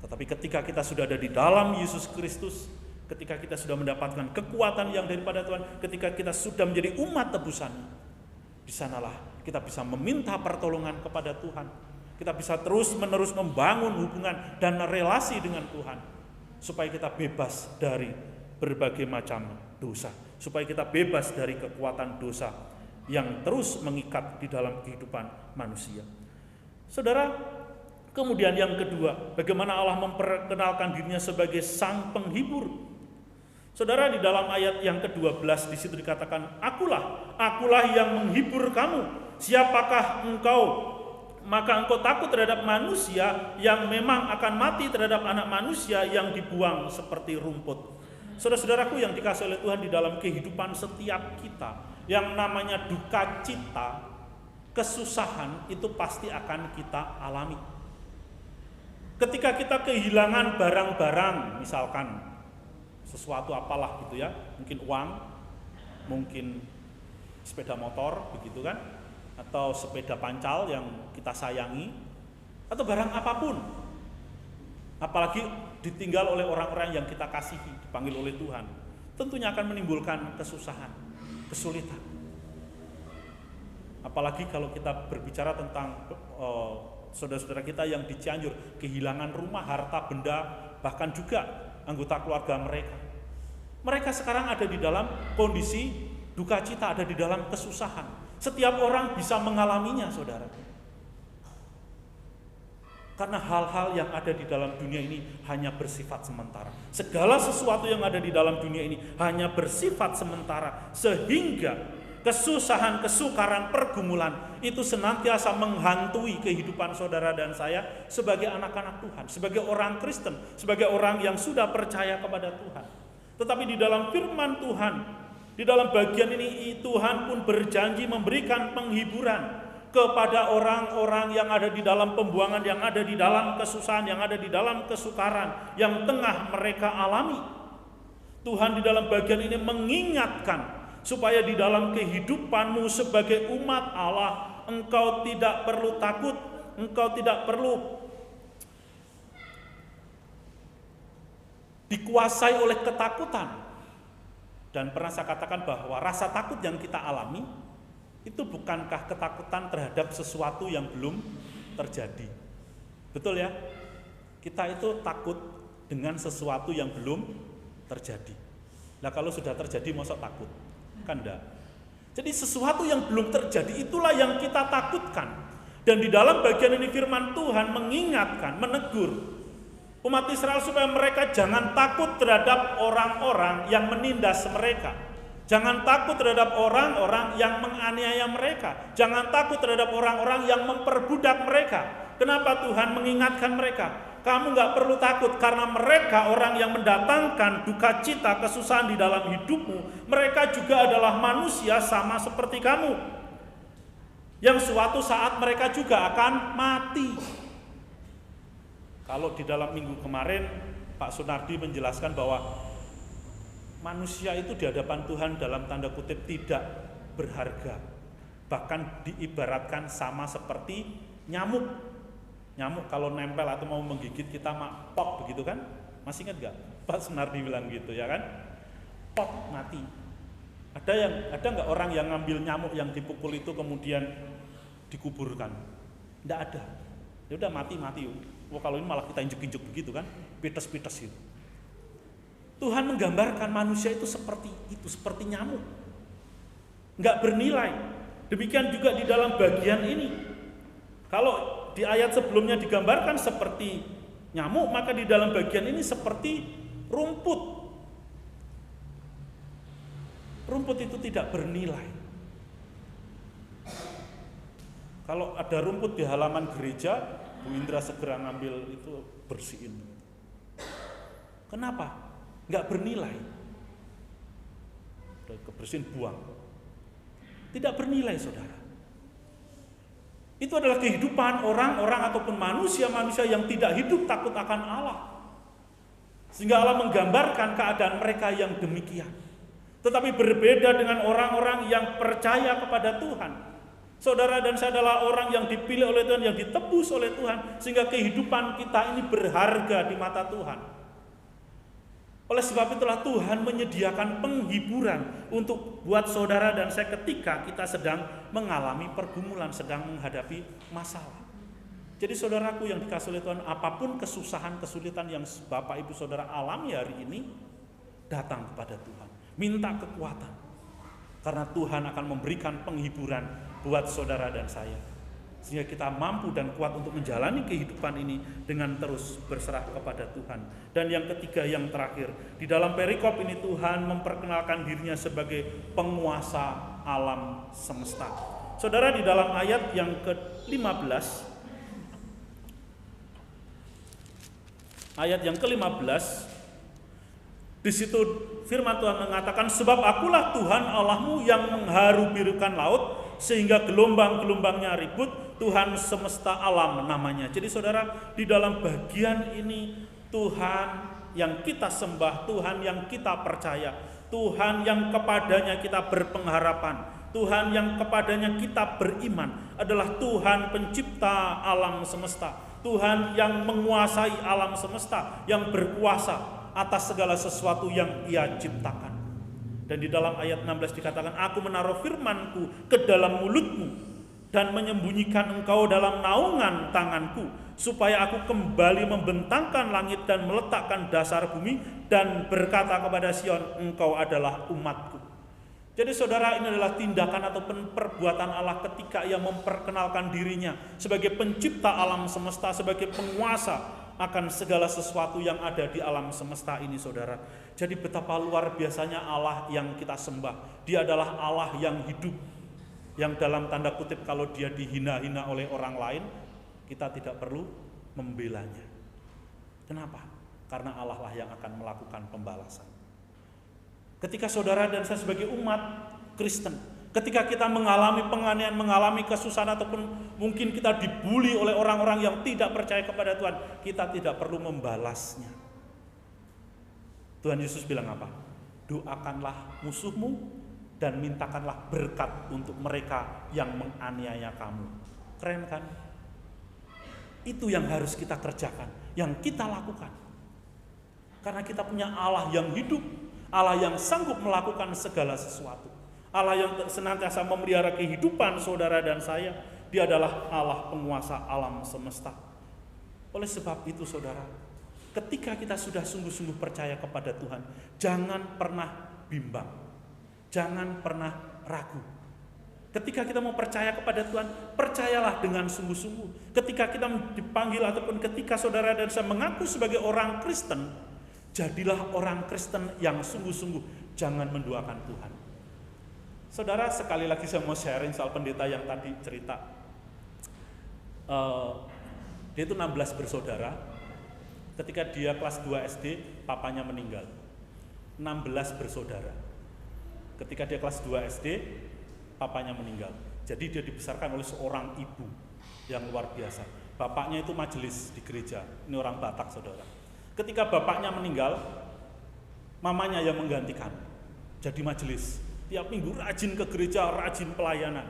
Tetapi ketika kita sudah ada di dalam Yesus Kristus, ketika kita sudah mendapatkan kekuatan yang daripada Tuhan, ketika kita sudah menjadi umat tebusan, di sanalah kita bisa meminta pertolongan kepada Tuhan. Kita bisa terus-menerus membangun hubungan dan relasi dengan Tuhan, supaya kita bebas dari berbagai macam dosa, supaya kita bebas dari kekuatan dosa yang terus mengikat di dalam kehidupan manusia. Saudara, kemudian yang kedua, bagaimana Allah memperkenalkan dirinya sebagai sang penghibur. Saudara, di dalam ayat yang ke-12 di situ dikatakan, akulah yang menghibur kamu. Siapakah engkau? Maka engkau takut terhadap manusia yang memang akan mati, terhadap anak manusia yang dibuang seperti rumput. Saudara-saudaraku yang dikasihi oleh Tuhan, di dalam kehidupan setiap kita, yang namanya duka cita, kesusahan itu pasti akan kita alami. Ketika kita kehilangan barang-barang, misalkan sesuatu apalah gitu ya, mungkin uang, mungkin sepeda motor begitu kan, atau sepeda pancal yang kita sayangi, atau barang apapun. Apalagi ditinggal oleh orang-orang yang kita kasihi, dipanggil oleh Tuhan, tentunya akan menimbulkan kesusahan, kesulitan. Apalagi kalau kita berbicara tentang saudara-saudara kita yang di Cianjur, kehilangan rumah, harta benda, bahkan juga anggota keluarga mereka. Mereka sekarang ada di dalam kondisi duka cita, ada di dalam kesusahan. Setiap orang bisa mengalaminya, saudara. Karena hal-hal yang ada di dalam dunia ini hanya bersifat sementara. Segala sesuatu yang ada di dalam dunia ini hanya bersifat sementara. Sehingga kesusahan, kesukaran, pergumulan itu senantiasa menghantui kehidupan saudara dan saya sebagai anak-anak Tuhan, sebagai orang Kristen, sebagai orang yang sudah percaya kepada Tuhan. Tetapi di dalam firman Tuhan, di dalam bagian ini Tuhan pun berjanji memberikan penghiburan kepada orang-orang yang ada di dalam pembuangan, yang ada di dalam kesusahan, yang ada di dalam kesukaran, yang tengah mereka alami. Tuhan di dalam bagian ini mengingatkan supaya di dalam kehidupanmu sebagai umat Allah, engkau tidak perlu takut, engkau tidak perlu dikuasai oleh ketakutan. Dan pernah saya katakan bahwa rasa takut yang kita alami itu bukankah ketakutan terhadap sesuatu yang belum terjadi. Betul ya? Kita itu takut dengan sesuatu yang belum terjadi. Nah kalau sudah terjadi masa takut? Kan enggak. Jadi sesuatu yang belum terjadi itulah yang kita takutkan. Dan di dalam bagian ini firman Tuhan mengingatkan, menegur umat Israel supaya mereka jangan takut terhadap orang-orang yang menindas mereka. Jangan takut terhadap orang-orang yang menganiaya mereka. Jangan takut terhadap orang-orang yang memperbudak mereka. Kenapa Tuhan mengingatkan mereka? Kamu gak perlu takut karena mereka orang yang mendatangkan duka cita, kesusahan di dalam hidupmu. Mereka juga adalah manusia sama seperti kamu, yang suatu saat mereka juga akan mati. Kalau di dalam minggu kemarin Pak Sunardi menjelaskan bahwa manusia itu di hadapan Tuhan dalam tanda kutip tidak berharga. Bahkan diibaratkan sama seperti nyamuk. Nyamuk kalau nempel atau mau menggigit kita pop begitu kan? Masih ingat gak? Pak Sunardi bilang gitu ya kan? Pop mati. Ada nggak orang yang ngambil nyamuk yang dipukul itu kemudian dikuburkan? Nggak ada. Ya udah mati. Wah kalau ini malah kita injek-injek begitu kan, pites-pites itu. Tuhan menggambarkan manusia itu seperti itu, seperti nyamuk, nggak bernilai. Demikian juga di dalam bagian ini. Kalau di ayat sebelumnya digambarkan seperti nyamuk, maka di dalam bagian ini seperti rumput. Rumput itu tidak bernilai. Kalau ada rumput di halaman gereja, Bu Indra segera ngambil itu, bersihin. Kenapa? Nggak bernilai. Udah kebersihin, buang. Tidak bernilai, saudara. Itu adalah kehidupan orang-orang ataupun manusia-manusia yang tidak hidup takut akan Allah. Sehingga Allah menggambarkan keadaan mereka yang demikian. Tetapi berbeda dengan orang-orang yang percaya kepada Tuhan. Saudara dan saya adalah orang yang dipilih oleh Tuhan, yang ditebus oleh Tuhan, sehingga kehidupan kita ini berharga di mata Tuhan. Oleh sebab itulah Tuhan menyediakan penghiburan untuk buat saudara dan saya ketika kita sedang mengalami pergumulan, sedang menghadapi masalah. Jadi saudaraku yang dikasihi oleh Tuhan, apapun kesusahan, kesulitan yang Bapak Ibu Saudara alami hari ini, datang kepada Tuhan, minta kekuatan. Karena Tuhan akan memberikan penghiburan buat saudara dan saya. Sehingga kita mampu dan kuat untuk menjalani kehidupan ini dengan terus berserah kepada Tuhan. Dan yang ketiga, yang terakhir, di dalam perikop ini Tuhan memperkenalkan dirinya sebagai penguasa alam semesta. Saudara, di dalam ayat yang ke-15, ayat yang ke-15, di situ firman Tuhan mengatakan, sebab akulah Tuhan Allahmu yang mengharu-birukan laut sehingga gelombang-gelombangnya ribut, Tuhan semesta alam namanya. Jadi saudara, di dalam bagian ini Tuhan yang kita sembah, Tuhan yang kita percaya, Tuhan yang kepadanya kita berpengharapan, Tuhan yang kepadanya kita beriman adalah Tuhan pencipta alam semesta, Tuhan yang menguasai alam semesta, yang berkuasa atas segala sesuatu yang Ia ciptakan. Dan di dalam ayat 16 dikatakan, aku menaruh firmanku ke dalam mulutmu dan menyembunyikan engkau dalam naungan tanganku, supaya aku kembali membentangkan langit dan meletakkan dasar bumi, dan berkata kepada Sion, engkau adalah umatku. Jadi saudara, ini adalah tindakan ataupun perbuatan Allah ketika Ia memperkenalkan dirinya sebagai pencipta alam semesta, sebagai penguasa akan segala sesuatu yang ada di alam semesta ini, saudara. Jadi betapa luar biasanya Allah yang kita sembah. Dia adalah Allah yang hidup, yang dalam tanda kutip kalau dia dihina-hina oleh orang lain, kita tidak perlu membelanya. Kenapa? Karena Allah lah yang akan melakukan pembalasan. Ketika saudara dan saya sebagai umat Kristen, ketika kita mengalami penganiayaan, mengalami kesusahan, ataupun mungkin kita dibully oleh orang-orang yang tidak percaya kepada Tuhan, kita tidak perlu membalasnya. Tuhan Yesus bilang apa? Doakanlah musuhmu dan mintakanlah berkat untuk mereka yang menganiaya kamu. Keren kan? Itu yang harus kita kerjakan, yang kita lakukan. Karena kita punya Allah yang hidup, Allah yang sanggup melakukan segala sesuatu, Allah yang senantiasa memelihara kehidupan saudara dan saya. Dia adalah Allah penguasa alam semesta. Oleh sebab itu saudara, ketika kita sudah sungguh-sungguh percaya kepada Tuhan, jangan pernah bimbang, jangan pernah ragu. Ketika kita mau percaya kepada Tuhan, percayalah dengan sungguh-sungguh. Ketika kita dipanggil ataupun ketika saudara dan saya mengaku sebagai orang Kristen, jadilah orang Kristen yang sungguh-sungguh, jangan menduakan Tuhan. Saudara, sekali lagi saya mau sharing soal pendeta yang tadi cerita. Dia itu 16 bersaudara. Ketika dia kelas 2 SD, papanya meninggal. 16 bersaudara. Ketika dia kelas 2 SD, papanya meninggal. Jadi dia dibesarkan oleh seorang ibu yang luar biasa. Bapaknya itu majelis di gereja. Ini orang Batak, saudara. Ketika bapaknya meninggal, mamanya yang menggantikan. Jadi majelis. Tiap minggu rajin ke gereja, rajin pelayanan.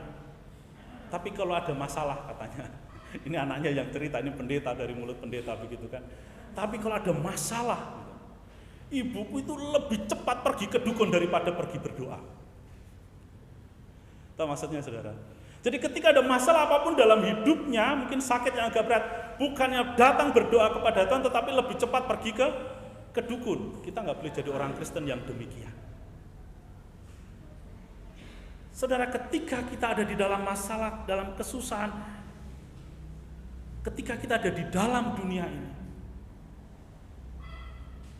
Tapi kalau ada masalah katanya, ini anaknya yang cerita, ini pendeta, dari mulut pendeta begitu kan. Tapi kalau ada masalah, ibuku itu lebih cepat pergi ke dukun daripada pergi berdoa. Tahu maksudnya saudara? Jadi ketika ada masalah apapun dalam hidupnya, mungkin sakit yang agak berat, bukannya datang berdoa kepada Tuhan, tetapi lebih cepat pergi ke dukun. Kita nggak boleh jadi orang Kristen yang demikian. Saudara, ketika kita ada di dalam masalah, dalam kesusahan, ketika kita ada di dalam dunia ini,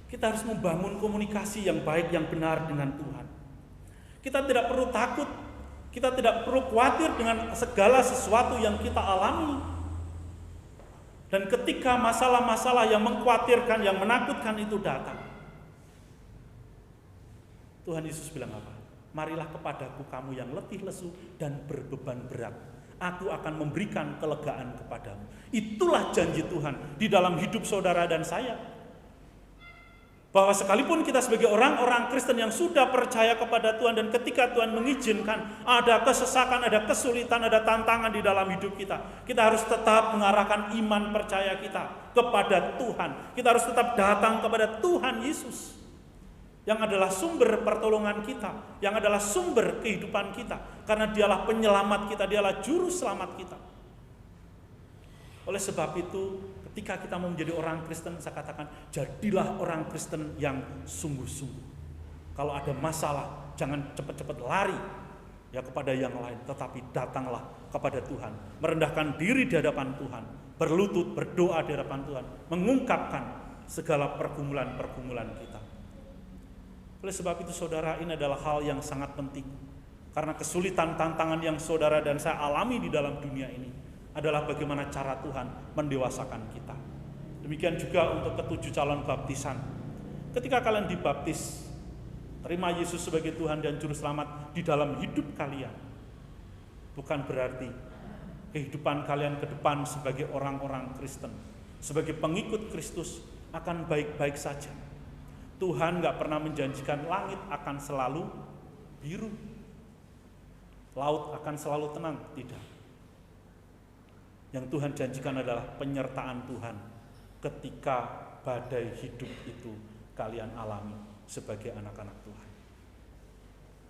kita harus membangun komunikasi yang baik, yang benar dengan Tuhan. Kita tidak perlu takut, kita tidak perlu khawatir dengan segala sesuatu yang kita alami. Dan ketika masalah-masalah yang mengkhawatirkan, yang menakutkan itu datang, Tuhan Yesus bilang apa? Marilah kepadaku kamu yang letih lesu dan berbeban berat, aku akan memberikan kelegaan kepadamu. Itulah janji Tuhan di dalam hidup saudara dan saya. Bahwa sekalipun kita sebagai orang-orang Kristen yang sudah percaya kepada Tuhan, dan ketika Tuhan mengizinkan ada kesesakan, ada kesulitan, ada tantangan di dalam hidup kita, kita harus tetap mengarahkan iman percaya kita kepada Tuhan. Kita harus tetap datang kepada Tuhan Yesus, yang adalah sumber pertolongan kita, yang adalah sumber kehidupan kita, karena dialah penyelamat kita, dialah juru selamat kita. Oleh sebab itu, ketika kita mau menjadi orang Kristen, saya katakan, jadilah orang Kristen yang sungguh-sungguh. Kalau ada masalah, jangan cepat-cepat lari ya kepada yang lain, tetapi datanglah kepada Tuhan, merendahkan diri di hadapan Tuhan, berlutut, berdoa di hadapan Tuhan, mengungkapkan segala pergumulan-pergumulan kita. Oleh sebab itu saudara, ini adalah hal yang sangat penting. Karena kesulitan, tantangan yang saudara dan saya alami di dalam dunia ini adalah bagaimana cara Tuhan mendewasakan kita. Demikian juga untuk ke-7 calon baptisan. Ketika kalian dibaptis, terima Yesus sebagai Tuhan dan Juru Selamat di dalam hidup kalian, bukan berarti kehidupan kalian ke depan sebagai orang-orang Kristen, sebagai pengikut Kristus akan baik-baik saja. Tuhan nggak pernah menjanjikan langit akan selalu biru, laut akan selalu tenang, tidak. Yang Tuhan janjikan adalah penyertaan Tuhan ketika badai hidup itu kalian alami sebagai anak-anak Tuhan.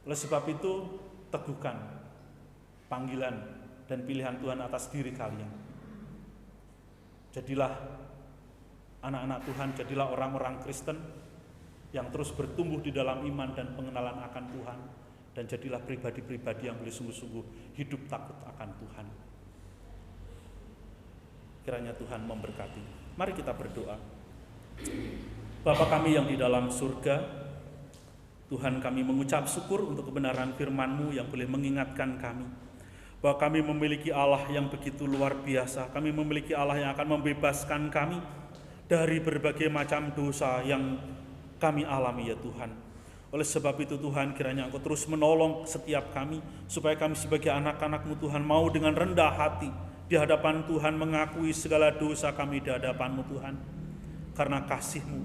Oleh sebab itu, teguhkan panggilan dan pilihan Tuhan atas diri kalian. Jadilah anak-anak Tuhan, jadilah orang-orang Kristen yang terus bertumbuh di dalam iman dan pengenalan akan Tuhan, dan jadilah pribadi-pribadi yang boleh sungguh-sungguh hidup takut akan Tuhan. Kiranya Tuhan memberkati. Mari kita berdoa. Bapa kami yang di dalam surga, Tuhan, kami mengucap syukur untuk kebenaran firman-Mu yang boleh mengingatkan kami bahwa kami memiliki Allah yang begitu luar biasa. Kami memiliki Allah yang akan membebaskan kami dari berbagai macam dosa yang kami alami, ya Tuhan. Oleh sebab itu Tuhan, kiranya Engkau terus menolong setiap kami, supaya kami sebagai anak-anak-Mu Tuhan mau dengan rendah hati di hadapan Tuhan mengakui segala dosa kami di hadapan-Mu Tuhan. Karena kasih-Mu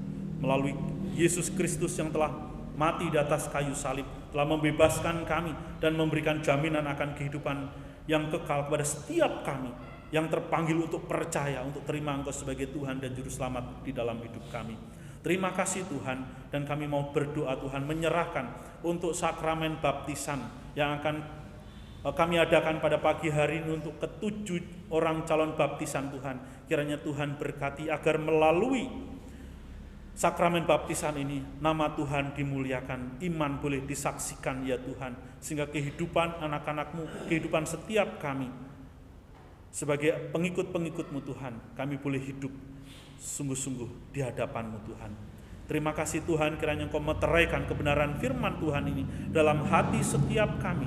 melalui Yesus Kristus yang telah mati di atas kayu salib, telah membebaskan kami dan memberikan jaminan akan kehidupan yang kekal kepada setiap kami yang terpanggil untuk percaya, untuk terima Engkau sebagai Tuhan dan Juru Selamat di dalam hidup kami. Terima kasih Tuhan, dan kami mau berdoa Tuhan menyerahkan untuk sakramen baptisan yang akan kami adakan pada pagi hari ini untuk ke-7 orang calon baptisan Tuhan. Kiranya Tuhan berkati agar melalui sakramen baptisan ini nama Tuhan dimuliakan, iman boleh disaksikan ya Tuhan, sehingga kehidupan anak-anak-Mu, kehidupan setiap kami sebagai pengikut-pengikut-Mu Tuhan, kami boleh hidup sungguh-sungguh di hadapan-Mu Tuhan. Terima kasih Tuhan, kiranya Engkau meteraikan kebenaran firman Tuhan ini dalam hati setiap kami,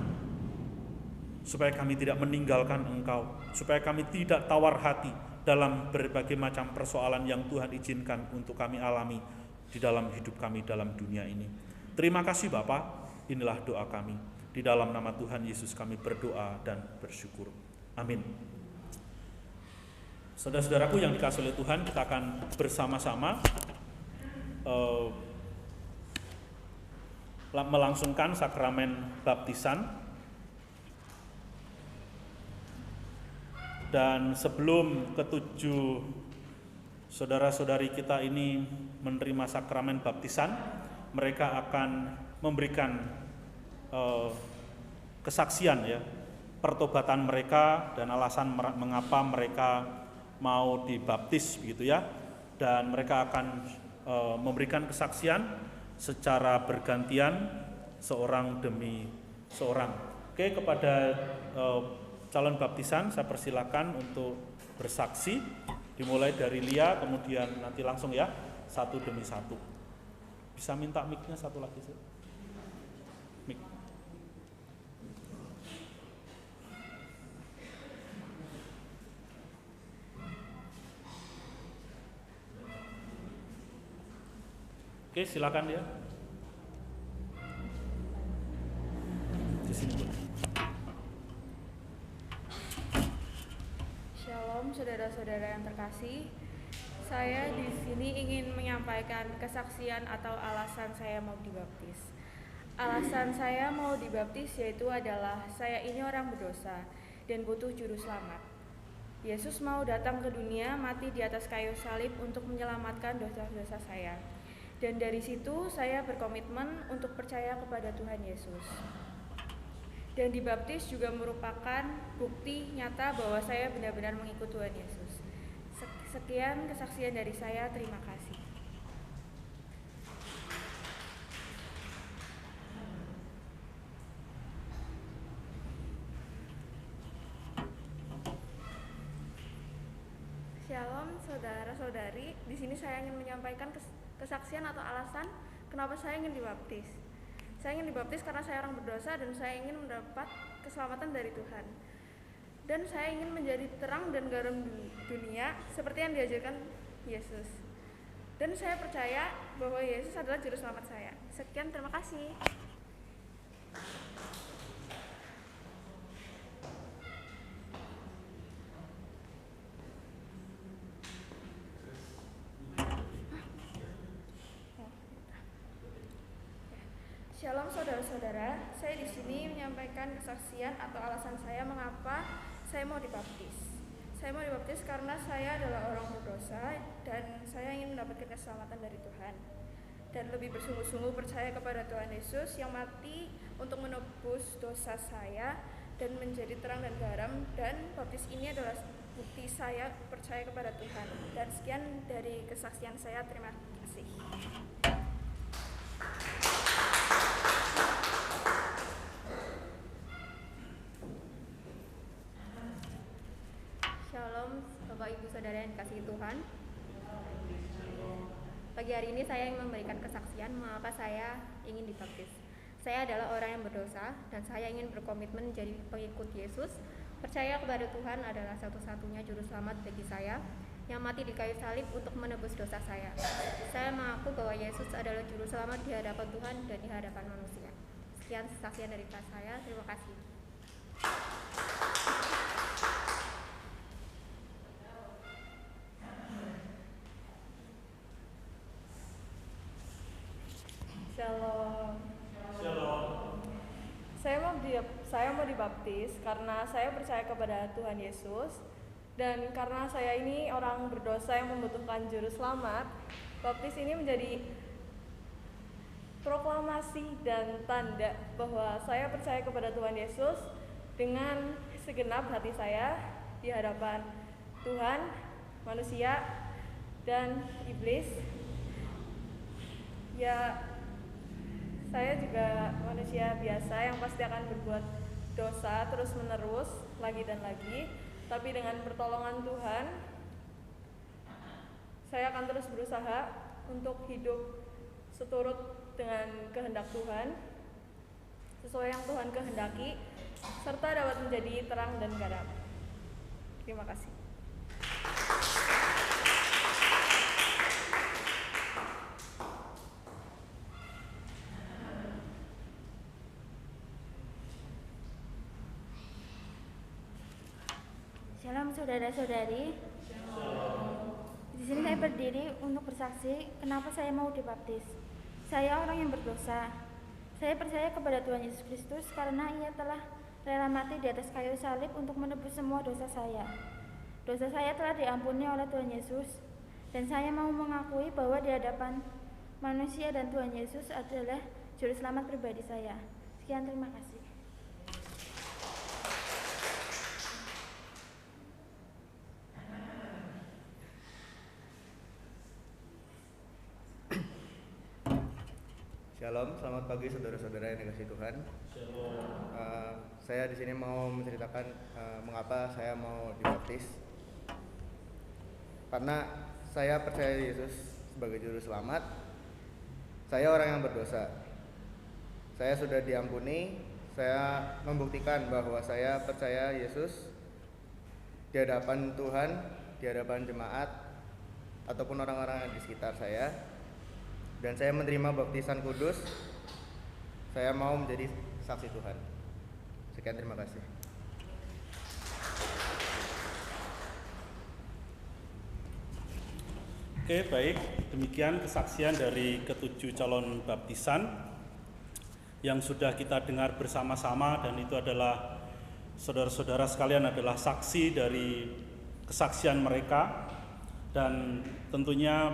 supaya kami tidak meninggalkan Engkau, supaya kami tidak tawar hati dalam berbagai macam persoalan yang Tuhan izinkan untuk kami alami di dalam hidup kami dalam dunia ini. Terima kasih Bapa, inilah doa kami. Di dalam nama Tuhan Yesus kami berdoa dan bersyukur. Amin. Saudara-saudaraku yang dikasihi oleh Tuhan, kita akan bersama-sama melangsungkan sakramen baptisan. Dan sebelum ke-7 saudara-saudari kita ini menerima sakramen baptisan, mereka akan memberikan kesaksian ya, pertobatan mereka dan alasan mengapa mereka mau dibaptis begitu ya. Dan mereka akan memberikan kesaksian secara bergantian seorang demi seorang. Oke, kepada calon baptisan saya persilakan untuk bersaksi, dimulai dari Lia, kemudian nanti langsung ya, satu demi satu. Bisa minta mic-nya satu lagi sih. Mic. Oke, silakan dia. Di sini Bu.
Shalom saudara-saudara yang terkasih. Saya di sini ingin menyampaikan kesaksian atau alasan saya mau dibaptis. Alasan saya mau dibaptis yaitu adalah saya ini orang berdosa dan butuh juru selamat. Yesus mau datang ke dunia, mati di atas kayu salib untuk menyelamatkan dosa-dosa saya. Dan dari situ saya berkomitmen untuk percaya kepada Tuhan Yesus. Dan dibaptis juga merupakan bukti nyata bahwa saya benar-benar mengikut Tuhan Yesus. Sekian kesaksian dari saya, terima kasih. Shalom saudara-saudari, di sini saya ingin menyampaikan kesaksian atau alasan kenapa saya ingin dibaptis. Saya ingin dibaptis karena saya orang berdosa dan saya ingin mendapat keselamatan dari Tuhan. Dan saya ingin menjadi terang dan garam dunia seperti yang diajarkan Yesus. Dan saya percaya bahwa Yesus adalah juru selamat saya. Sekian, terima kasih. Shalom saudara-saudara, saya di sini menyampaikan kesaksian atau alasan saya mengapa saya mau dibaptis. Saya mau dibaptis karena saya adalah orang berdosa dan saya ingin mendapatkan keselamatan dari Tuhan. Dan lebih bersungguh-sungguh percaya kepada Tuhan Yesus yang mati untuk menebus dosa saya dan menjadi terang dan garam, dan baptis ini adalah bukti saya percaya kepada Tuhan. Dan sekian dari kesaksian saya, terima kasih.
Shalom Bapak Ibu Saudara yang dikasihi Tuhan. Pagi hari ini saya ingin memberikan kesaksian mengapa saya ingin dibaptis. Saya adalah orang yang berdosa dan saya ingin berkomitmen menjadi pengikut Yesus. Percaya kepada Tuhan adalah satu-satunya juru selamat bagi saya yang mati di kayu salib untuk menebus dosa saya. Saya mengaku bahwa Yesus adalah juru selamat di hadapan Tuhan dan di hadapan manusia. Sekian kesaksian dari saya. Terima kasih.
Shalom.
Shalom.
Saya mau dibaptis karena saya percaya kepada Tuhan Yesus, dan karena saya ini orang berdosa yang membutuhkan juru selamat. Baptis ini menjadi proklamasi dan tanda bahwa saya percaya kepada Tuhan Yesus dengan segenap hati saya di hadapan Tuhan, manusia, dan iblis. Ya, saya juga manusia biasa yang pasti akan berbuat dosa terus menerus lagi dan lagi, tapi dengan pertolongan Tuhan saya akan terus berusaha untuk hidup seturut dengan kehendak Tuhan, sesuai yang Tuhan kehendaki, serta dapat menjadi terang dan garam. Terima kasih.
Shalom saudara-saudari. Di sini saya berdiri untuk bersaksi kenapa saya mau dibaptis. Saya orang yang berdosa. Saya percaya kepada Tuhan Yesus Kristus karena Ia telah rela mati di atas kayu salib untuk menebus semua dosa saya. Dosa saya telah diampuni oleh Tuhan Yesus, dan saya mau mengakui bahwa di hadapan manusia dan Tuhan Yesus adalah juru selamat pribadi saya. Sekian, terima kasih.
Shalom, selamat pagi saudara-saudara yang dikasihi Tuhan. Saya di sini mau menceritakan mengapa saya mau dibaptis. Karena saya percaya Yesus sebagai juru selamat. Saya orang yang berdosa. Saya sudah diampuni. Saya membuktikan bahwa saya percaya Yesus di hadapan Tuhan, di hadapan jemaat, ataupun orang-orang yang di sekitar saya. Dan saya menerima baptisan kudus. Saya mau menjadi saksi Tuhan. Sekian, terima kasih.
Oke, baik. Demikian kesaksian dari ketujuh calon baptisan yang sudah kita dengar bersama-sama, dan itu adalah saudara-saudara sekalian adalah saksi dari kesaksian mereka, dan tentunya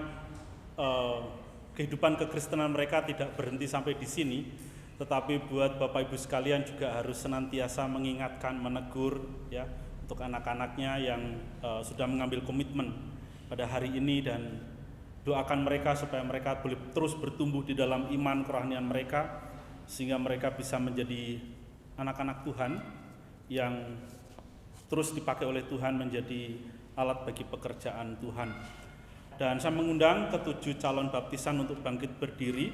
kehidupan kekristenan mereka tidak berhenti sampai di sini, tetapi buat Bapak Ibu sekalian juga harus senantiasa mengingatkan, menegur ya untuk anak-anaknya yang sudah mengambil komitmen pada hari ini, dan doakan mereka supaya mereka boleh terus bertumbuh di dalam iman kerohanian mereka sehingga mereka bisa menjadi anak-anak Tuhan yang terus dipakai oleh Tuhan menjadi alat bagi pekerjaan Tuhan. Dan saya mengundang ketujuh calon baptisan untuk bangkit berdiri.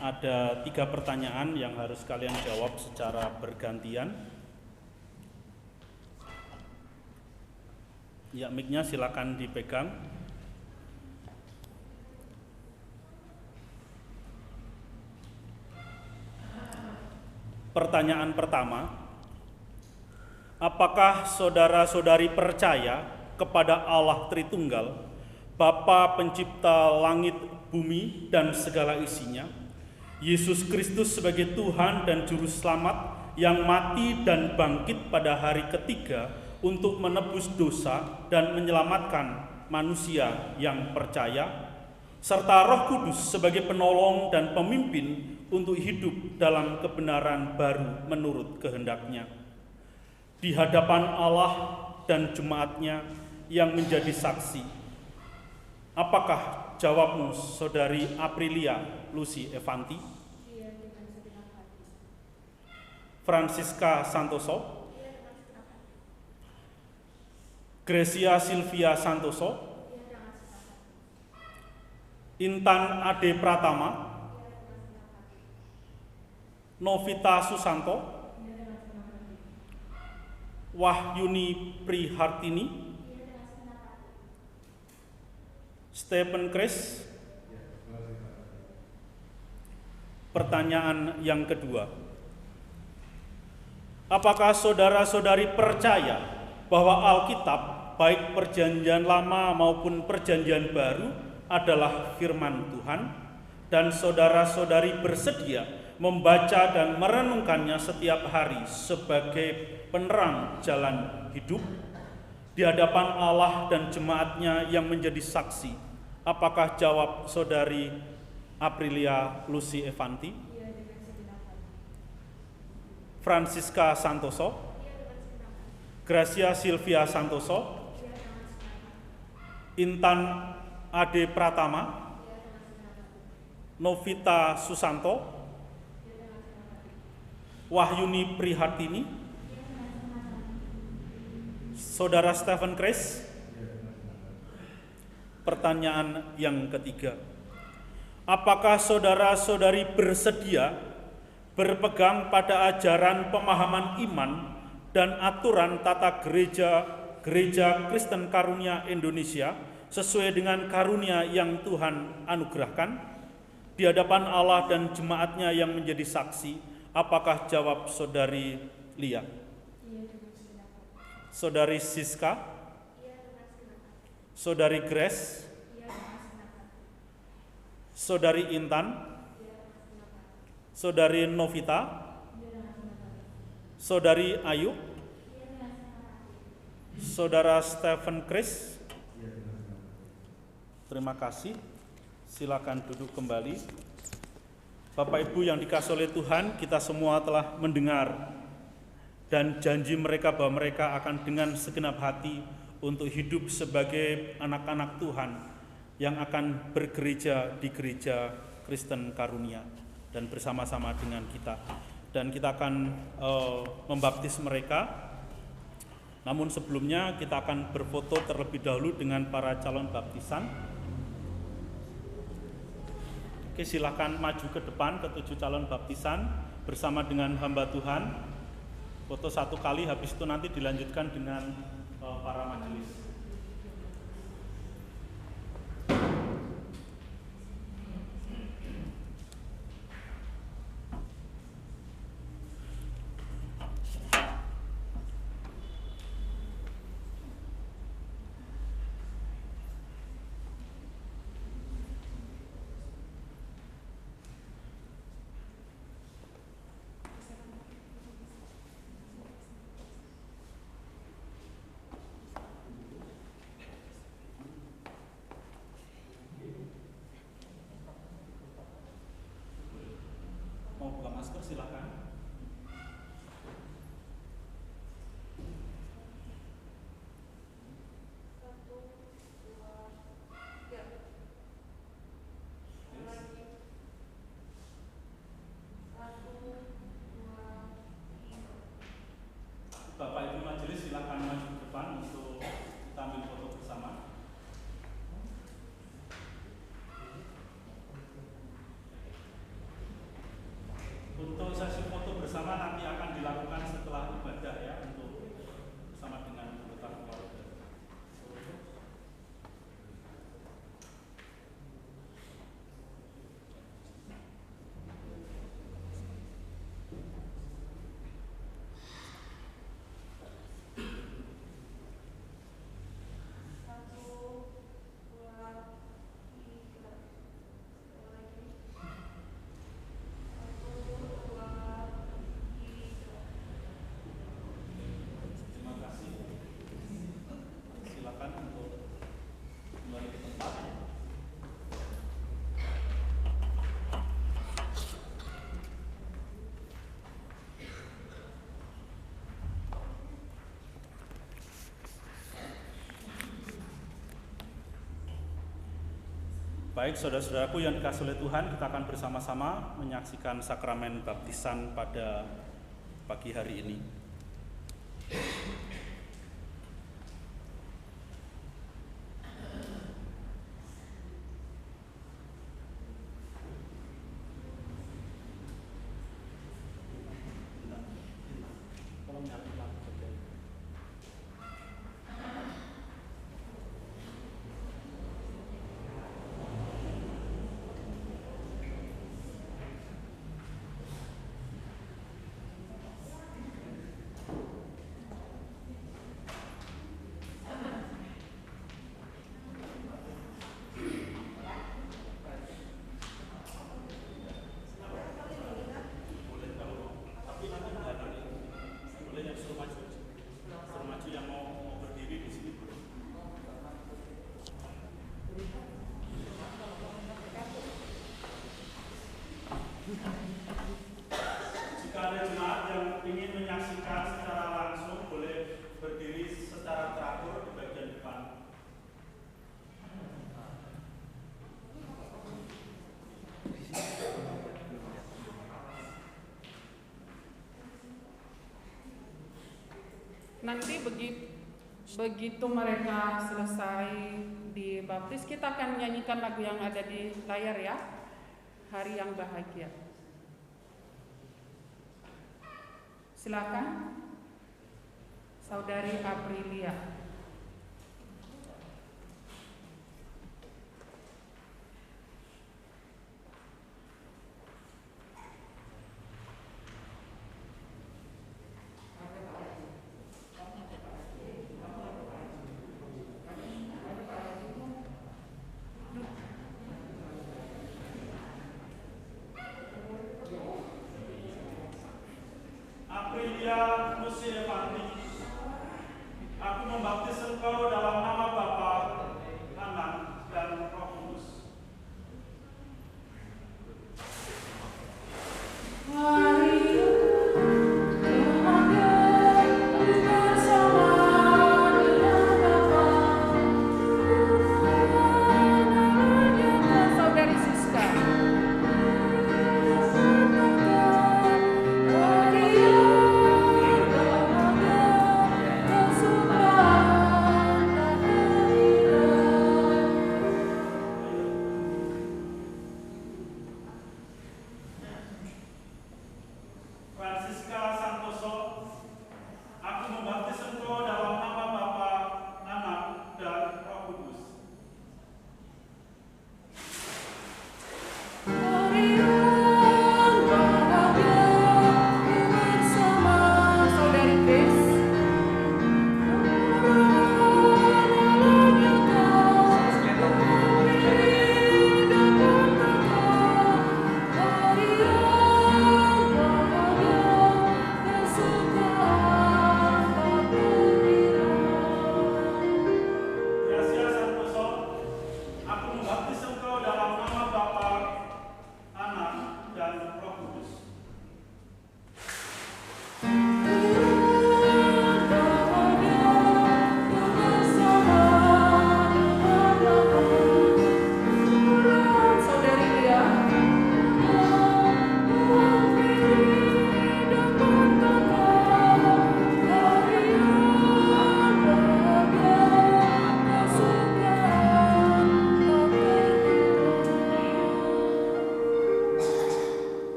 Ada 3 pertanyaan yang harus kalian jawab secara bergantian. Ya, mic-nya silakan dipegang. Pertanyaan pertama, apakah saudara-saudari percaya kepada Allah Tritunggal, Bapa pencipta langit, bumi, dan segala isinya, Yesus Kristus sebagai Tuhan dan Juru Selamat yang mati dan bangkit pada hari ketiga untuk menebus dosa dan menyelamatkan manusia yang percaya, serta Roh Kudus sebagai penolong dan pemimpin untuk hidup dalam kebenaran baru menurut kehendak-Nya. Di hadapan Allah dan jemaat-Nya yang menjadi saksi, apakah jawabmu, Saudari Aprilia Lucy Evanti? Francisca Santoso? Gracia Silvia Santoso? Intan Ade Pratama? Novita Susanto? Wahyuni Prihartini? Stephen Chris? Pertanyaan yang kedua, apakah saudara-saudari percaya bahwa Alkitab, baik Perjanjian Lama maupun Perjanjian Baru, adalah firman Tuhan, dan saudara-saudari bersedia membaca dan merenungkannya setiap hari sebagai penerang jalan hidup? Di hadapan Allah dan jemaat-Nya yang menjadi saksi, apakah jawab Saudari Aprilia Lucy Evanti? Francisca Santoso? Gracia Silvia Santoso? Intan Ade Pratama? Novita Susanto? Wahyuni Prihartini? Saudara Stephen Chris? Pertanyaan yang ketiga, apakah saudara-saudari bersedia berpegang pada ajaran pemahaman iman dan aturan tata gereja Kristen Karunia Indonesia sesuai dengan karunia yang Tuhan anugerahkan? Di hadapan Allah dan jemaat-Nya yang menjadi saksi, apakah jawab Saudari Lia? Saudari Siska? Saudari Grace? Saudari Intan? Saudari Novita? Saudari Ayu? Saudara Stephen Chris? Terima kasih. Silakan duduk kembali. Bapak Ibu yang dikasihi oleh Tuhan, kita semua telah mendengar dan janji mereka bahwa mereka akan dengan segenap hati untuk hidup sebagai anak-anak Tuhan yang akan bergereja di gereja Kristen Karunia dan bersama-sama dengan kita. Dan kita akan membaptis mereka. Namun sebelumnya kita akan berfoto terlebih dahulu dengan para calon baptisan. Oke, silakan maju ke depan ke 7 calon baptisan bersama dengan hamba Tuhan. Foto 1 kali, habis itu nanti dilanjutkan dengan para majelis. Mau buka masker silakan. Bapak Ibu majelis silakan maju ke depan untuk kita ambil foto bersama. Untuk sesi foto bersama nanti akan dilakukan setelah ibadah ya, untuk bersama dengan anggota keluarga. Baik, saudara-saudaraku yang dikasihi oleh Tuhan, kita akan bersama-sama menyaksikan sakramen baptisan pada pagi hari ini. Jika ada jemaat yang ingin menyaksikan secara langsung, boleh berdiri secara teratur di bagian depan.
Nanti begitu mereka selesai dibaptis, kita akan menyanyikan lagu yang ada di layar ya, Hari yang Bahagia. Silakan, Saudari Aprilia.
Aprilia Musyevanti, aku membaptis engkau dalam nama Bapa, Anak, dan Roh Kudus.
Saudari Siska.
Francisca Santoso, aku membaptis engkau dalam nama Bapa, Anak, dan Roh Kudus.
Saudari Grace.
Gracia Santoso, aku membaptis engkau dalam nama Bapa, Anak, dan Roh Kudus.
Saudari Lia.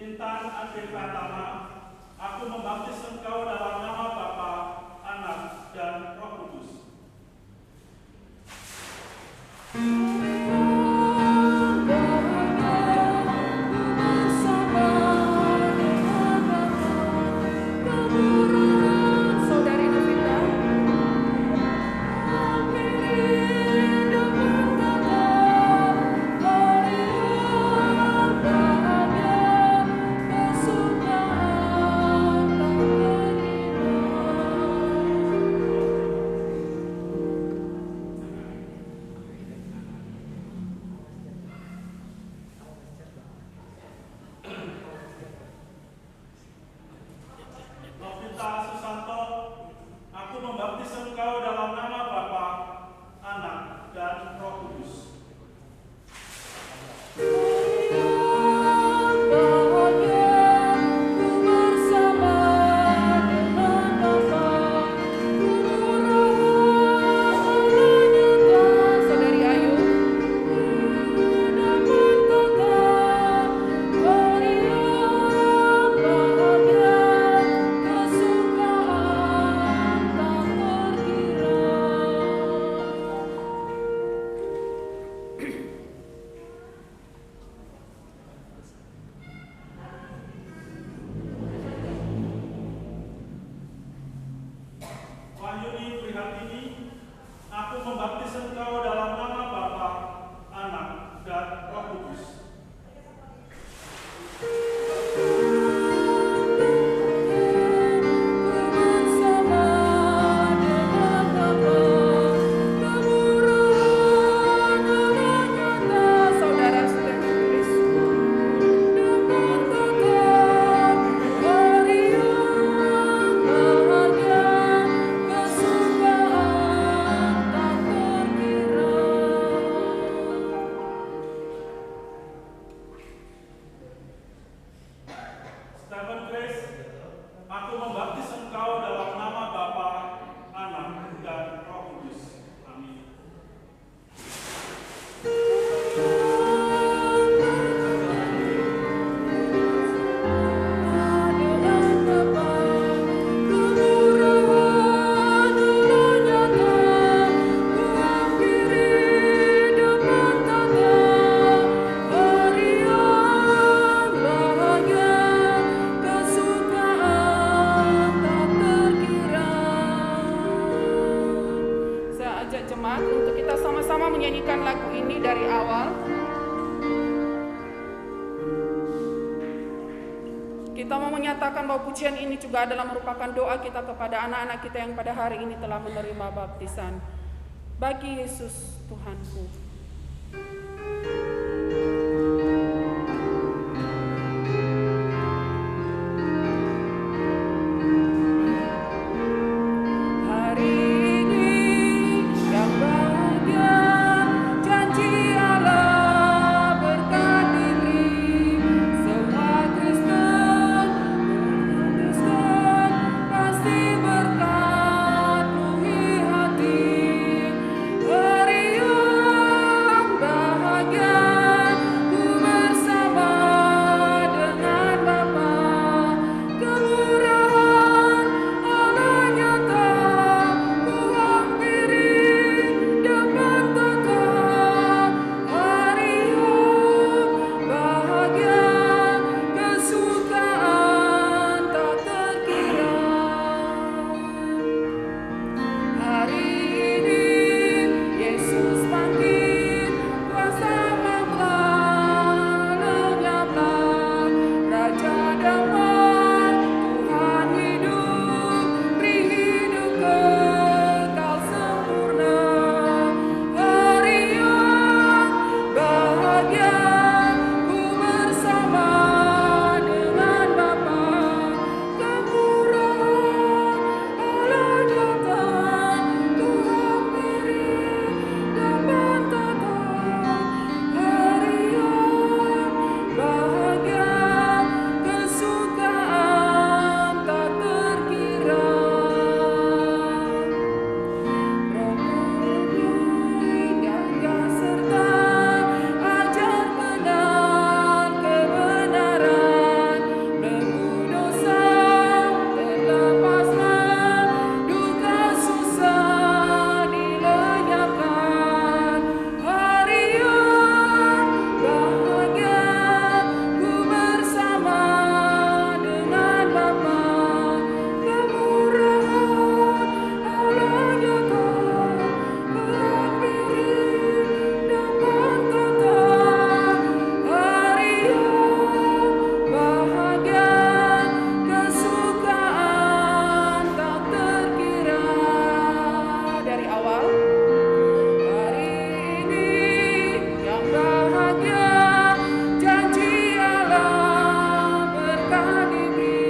Intan Andri Pratama, aku membaptis engkau dalam nama Bapa, Anak, dan Roh Kudus.
Saudari Novita.
Aku membaptis engkau dalam nama Bapa, Anak, dan Roh Kudus. Amin.
Saya ajak jemaat untuk kita sama-sama menyanyikan lagu ini dari awal. Kita mau menyatakan bahwa pujian ini juga adalah merupakan doa kita kepada anak-anak kita yang pada hari ini telah menerima baptisan. Bagi Yesus Tuhanku. Hari ini yang bahagia, janji Allah berkat diberi. Semua Kristen memutuskan pasti berkat penuhi hati. Hari yang bahagia, ku bersama dengan Bapa. Kemurahan Allah nyata ku hampiri depan tata. Hari yang bahagia, kesukaan tak terkira. Hari ini Yesus bangkit, kuasa Bapa lenyaplah. Raja damai, Tuhan hidup, beri hidup kekal sempurna. Hari yang bahagia, ku bersama dengan Bapa. Kemurahan Allah datang, ku hampiri depan tata. Hari yang bahagia, kesukaan tak terkira. Roh Kudus gagah serta ajar benar kebenaran. Belenggu dosa terlepaslah, duka susah dilenyapkan. Hari yang bahagia, ku bersama dengan Bapa. Kemurahan Allah nyata, ku hampiri depan tata. Hari yang bahagia, kesukaan tak terkira. Dari awal. Hari ini yang bahagia, janji Allah berkat diberi.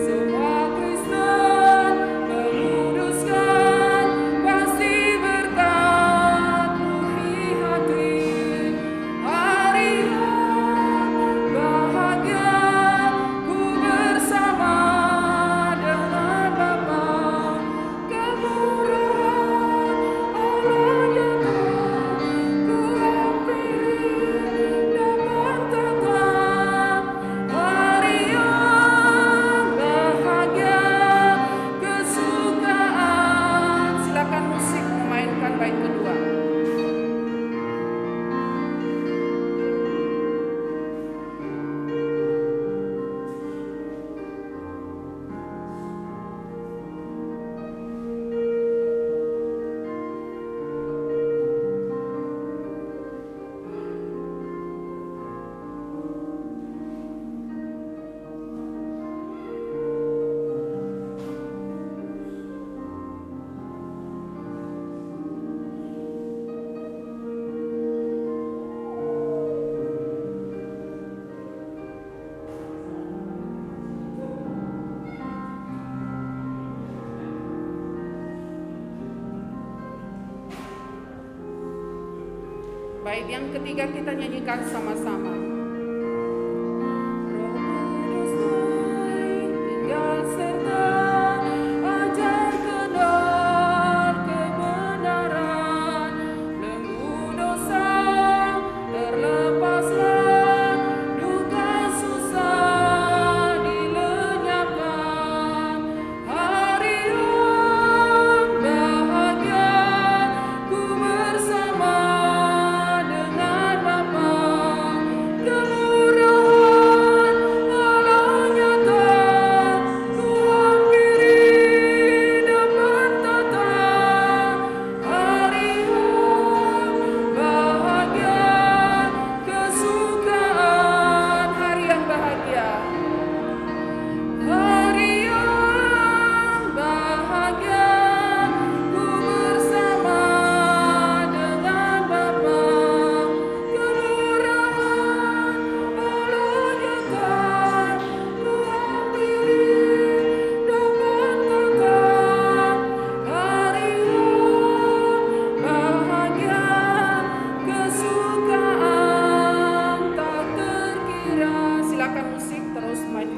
Semua Kristen menguduskan, pasti berkat penuhi hati. Hari yang bahagia, ku bersama dengan Bapa. Kemurahan Allah nyata, ku hampiri depan tata. Hari yang bahagia, kesukaan. Silakan musik memainkan bait kedua. Bait yang ketiga kita nyanyikan sama-sama. Roh Kudus tinggal serta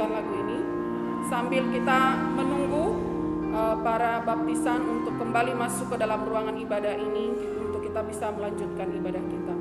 menyanyikan lagu ini sambil kita menunggu para baptisan untuk kembali masuk ke dalam ruangan ibadah ini untuk kita bisa melanjutkan ibadah kita.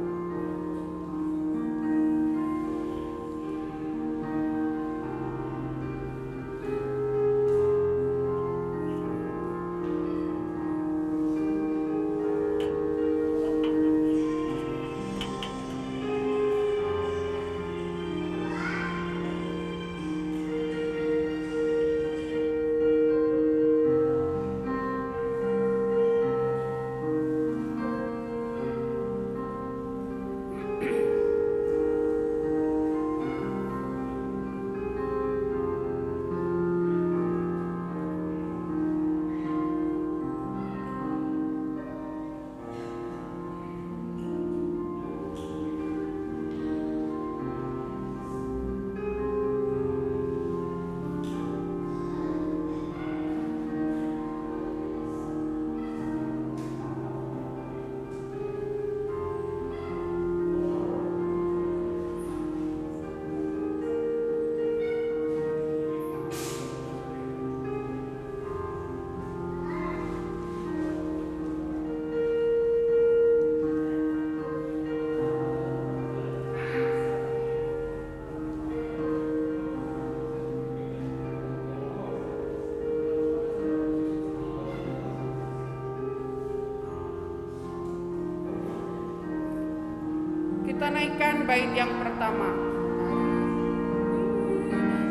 Kita naikkan bait yang pertama.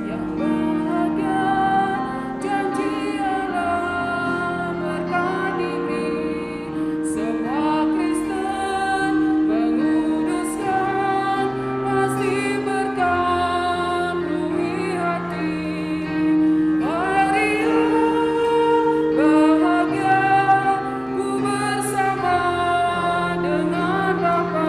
Yang bahagia janji Allah berkat diberi, semua Kristen menguduskan pasti berkat ruhi hati. Marilah bahagia ku bersama dengan Bapa.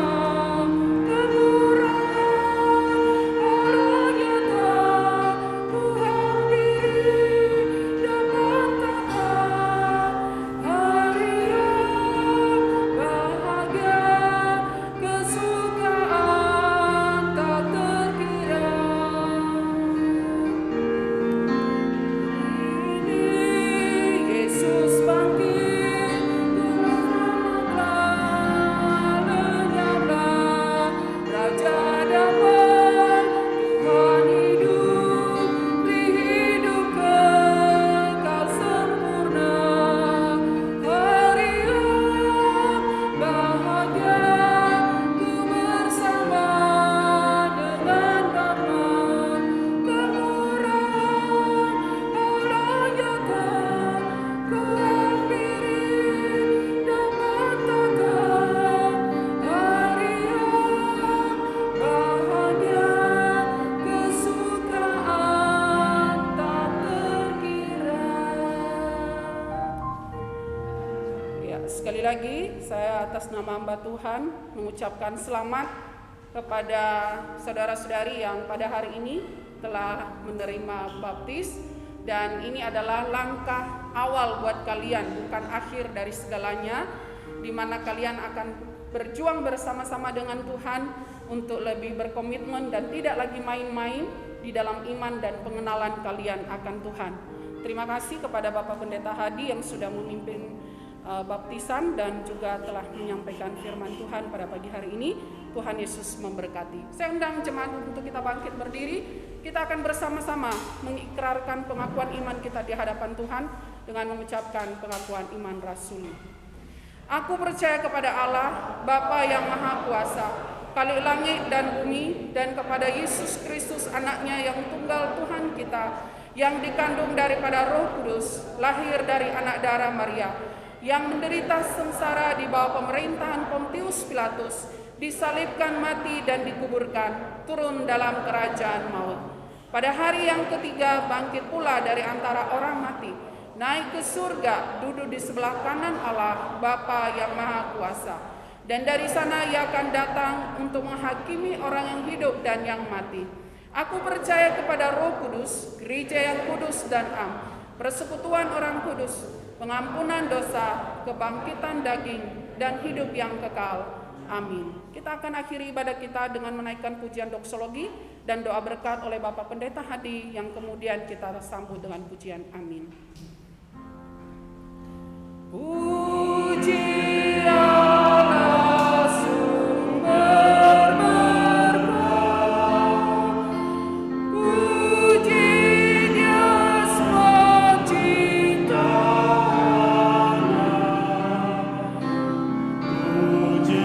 Sekali lagi, saya atas nama hamba Tuhan mengucapkan selamat kepada saudara-saudari yang pada hari ini telah menerima baptis. Dan ini adalah langkah awal buat kalian, bukan akhir dari segalanya, di mana kalian akan berjuang bersama-sama dengan Tuhan untuk lebih berkomitmen dan tidak lagi main-main di dalam iman dan pengenalan kalian akan Tuhan. Terima kasih kepada Bapak Pendeta Hadi yang sudah memimpin baptisan dan juga telah menyampaikan firman Tuhan pada pagi hari ini. Tuhan Yesus memberkati. Saya undang jemaat untuk kita bangkit berdiri. Kita akan bersama-sama mengikrarkan pengakuan iman kita di hadapan Tuhan dengan mengucapkan pengakuan iman rasuli. Aku percaya kepada Allah, Bapa yang Maha Kuasa, Khalik langit dan bumi, dan kepada Yesus Kristus anaknya yang tunggal Tuhan kita, yang dikandung daripada Roh Kudus, lahir dari anak darah Maria, yang menderita sengsara di bawah pemerintahan Pontius Pilatus, disalibkan, mati dan dikuburkan, turun dalam kerajaan maut. Pada hari yang ketiga bangkit pula dari antara orang mati, naik ke surga, duduk di sebelah kanan Allah Bapa yang Maha Kuasa. Dan dari sana ia akan datang untuk menghakimi orang yang hidup dan yang mati. Aku percaya kepada Roh Kudus, gereja yang kudus dan am, persekutuan orang kudus, pengampunan dosa, kebangkitan daging, dan hidup yang kekal. Amin. Kita akan akhiri ibadah kita dengan menaikkan pujian doksologi dan doa berkat oleh Bapak Pendeta Hadi yang kemudian kita sambut dengan pujian amin. Puji Allah sumber berkah, puji Dia Sang Pencipta,
Puji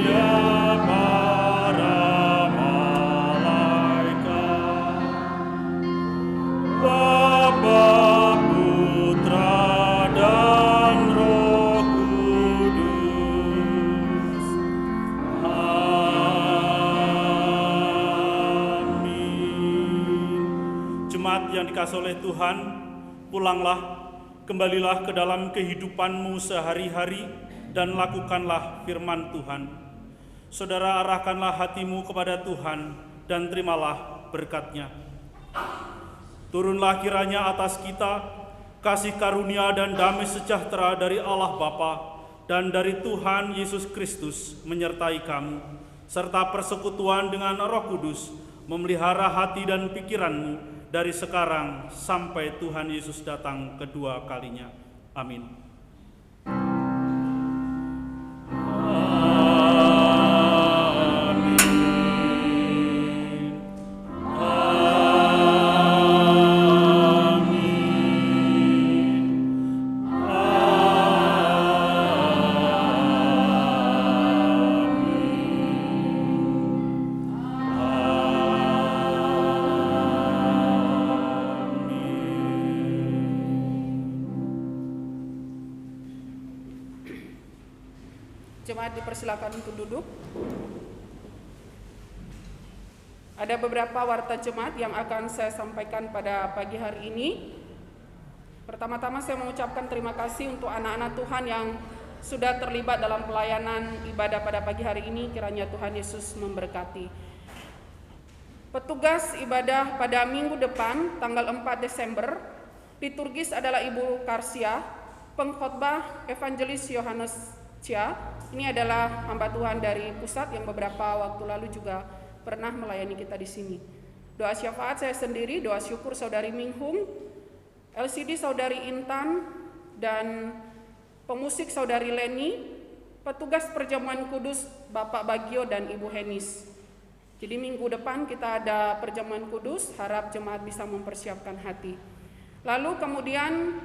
Dia para malaikat, Bapa, Putra, dan Roh Kudus. Amin. Jemaat yang dikasihi oleh Tuhan, pulanglah, kembalilah ke dalam kehidupanmu sehari-hari dan lakukanlah firman Tuhan. Saudara, arahkanlah hatimu kepada Tuhan dan terimalah berkat-Nya. Turunlah kiranya atas kita kasih karunia dan damai sejahtera dari Allah Bapa dan dari Tuhan Yesus Kristus menyertai kamu, serta persekutuan dengan Roh Kudus memelihara hati dan pikiranmu dari sekarang sampai Tuhan Yesus datang kedua kalinya. Amin.
Jemaat dipersilakan untuk duduk. Ada beberapa warta jemaat yang akan saya sampaikan pada pagi hari ini. Pertama-tama saya mengucapkan terima kasih untuk anak-anak Tuhan yang sudah terlibat dalam pelayanan ibadah pada pagi hari ini. Kiranya Tuhan Yesus memberkati. Petugas ibadah pada minggu depan, tanggal 4 Desember, liturgis adalah Ibu Karsia, pengkhotbah Evangelis Yohanes Cia. Ini adalah hamba Tuhan dari pusat yang beberapa waktu lalu juga pernah melayani kita di sini. Doa syafaat saya sendiri, doa syukur Saudari Minghung, LCD Saudari Intan, dan pemusik Saudari Leni, petugas perjamuan kudus Bapak Bagio dan Ibu Henis. Jadi minggu depan kita ada perjamuan kudus, harap jemaat bisa mempersiapkan hati. Lalu kemudian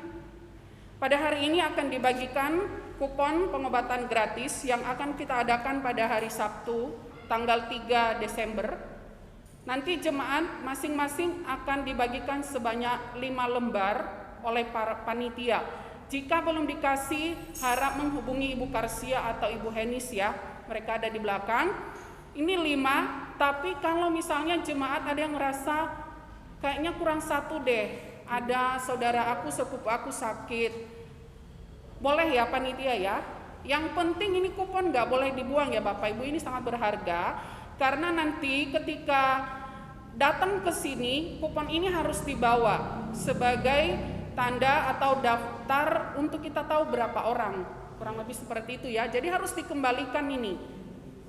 pada hari ini akan dibagikan kupon pengobatan gratis yang akan kita adakan pada hari Sabtu tanggal 3 Desember. Nanti jemaat masing-masing akan dibagikan sebanyak 5 lembar oleh para panitia. Jika belum dikasih, harap menghubungi Ibu Karsia atau Ibu Henis ya. Mereka ada di belakang. Ini 5, tapi kalau misalnya jemaat ada yang ngerasa kayaknya kurang 1 deh. Ada saudara aku, sepupu aku sakit. Boleh ya panitia ya. Yang penting ini kupon nggak boleh dibuang ya Bapak Ibu, ini sangat berharga. Karena nanti ketika datang ke sini, kupon ini harus dibawa sebagai tanda atau daftar untuk kita tahu berapa orang. Kurang lebih seperti itu ya. Jadi harus dikembalikan ini.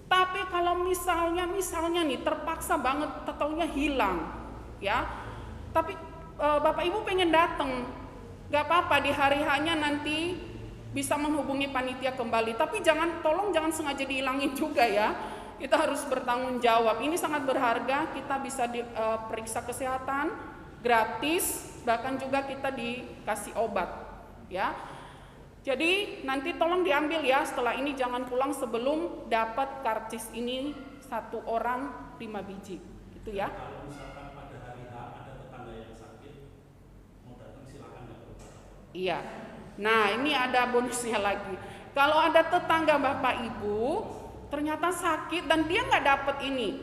Tapi kalau misalnya nih terpaksa banget taunya hilang ya. Tapi Bapak Ibu pengen datang, nggak apa-apa, di hari hanya nanti bisa menghubungi panitia kembali. Tapi tolong jangan sengaja dihilangin juga ya. Kita harus bertanggung jawab. Ini sangat berharga. Kita bisa diperiksa kesehatan gratis, bahkan juga kita dikasih obat ya. Jadi nanti tolong diambil ya. Setelah ini jangan pulang sebelum dapat karcis ini 1 orang 5 biji. Gitu ya.
Kalau misalkan pada hari H ada tetangga yang sakit, mau datang silakan nggak perlu.
Iya. Nah ini ada bonusnya lagi. Kalau ada tetangga Bapak Ibu ternyata sakit dan dia nggak dapet ini,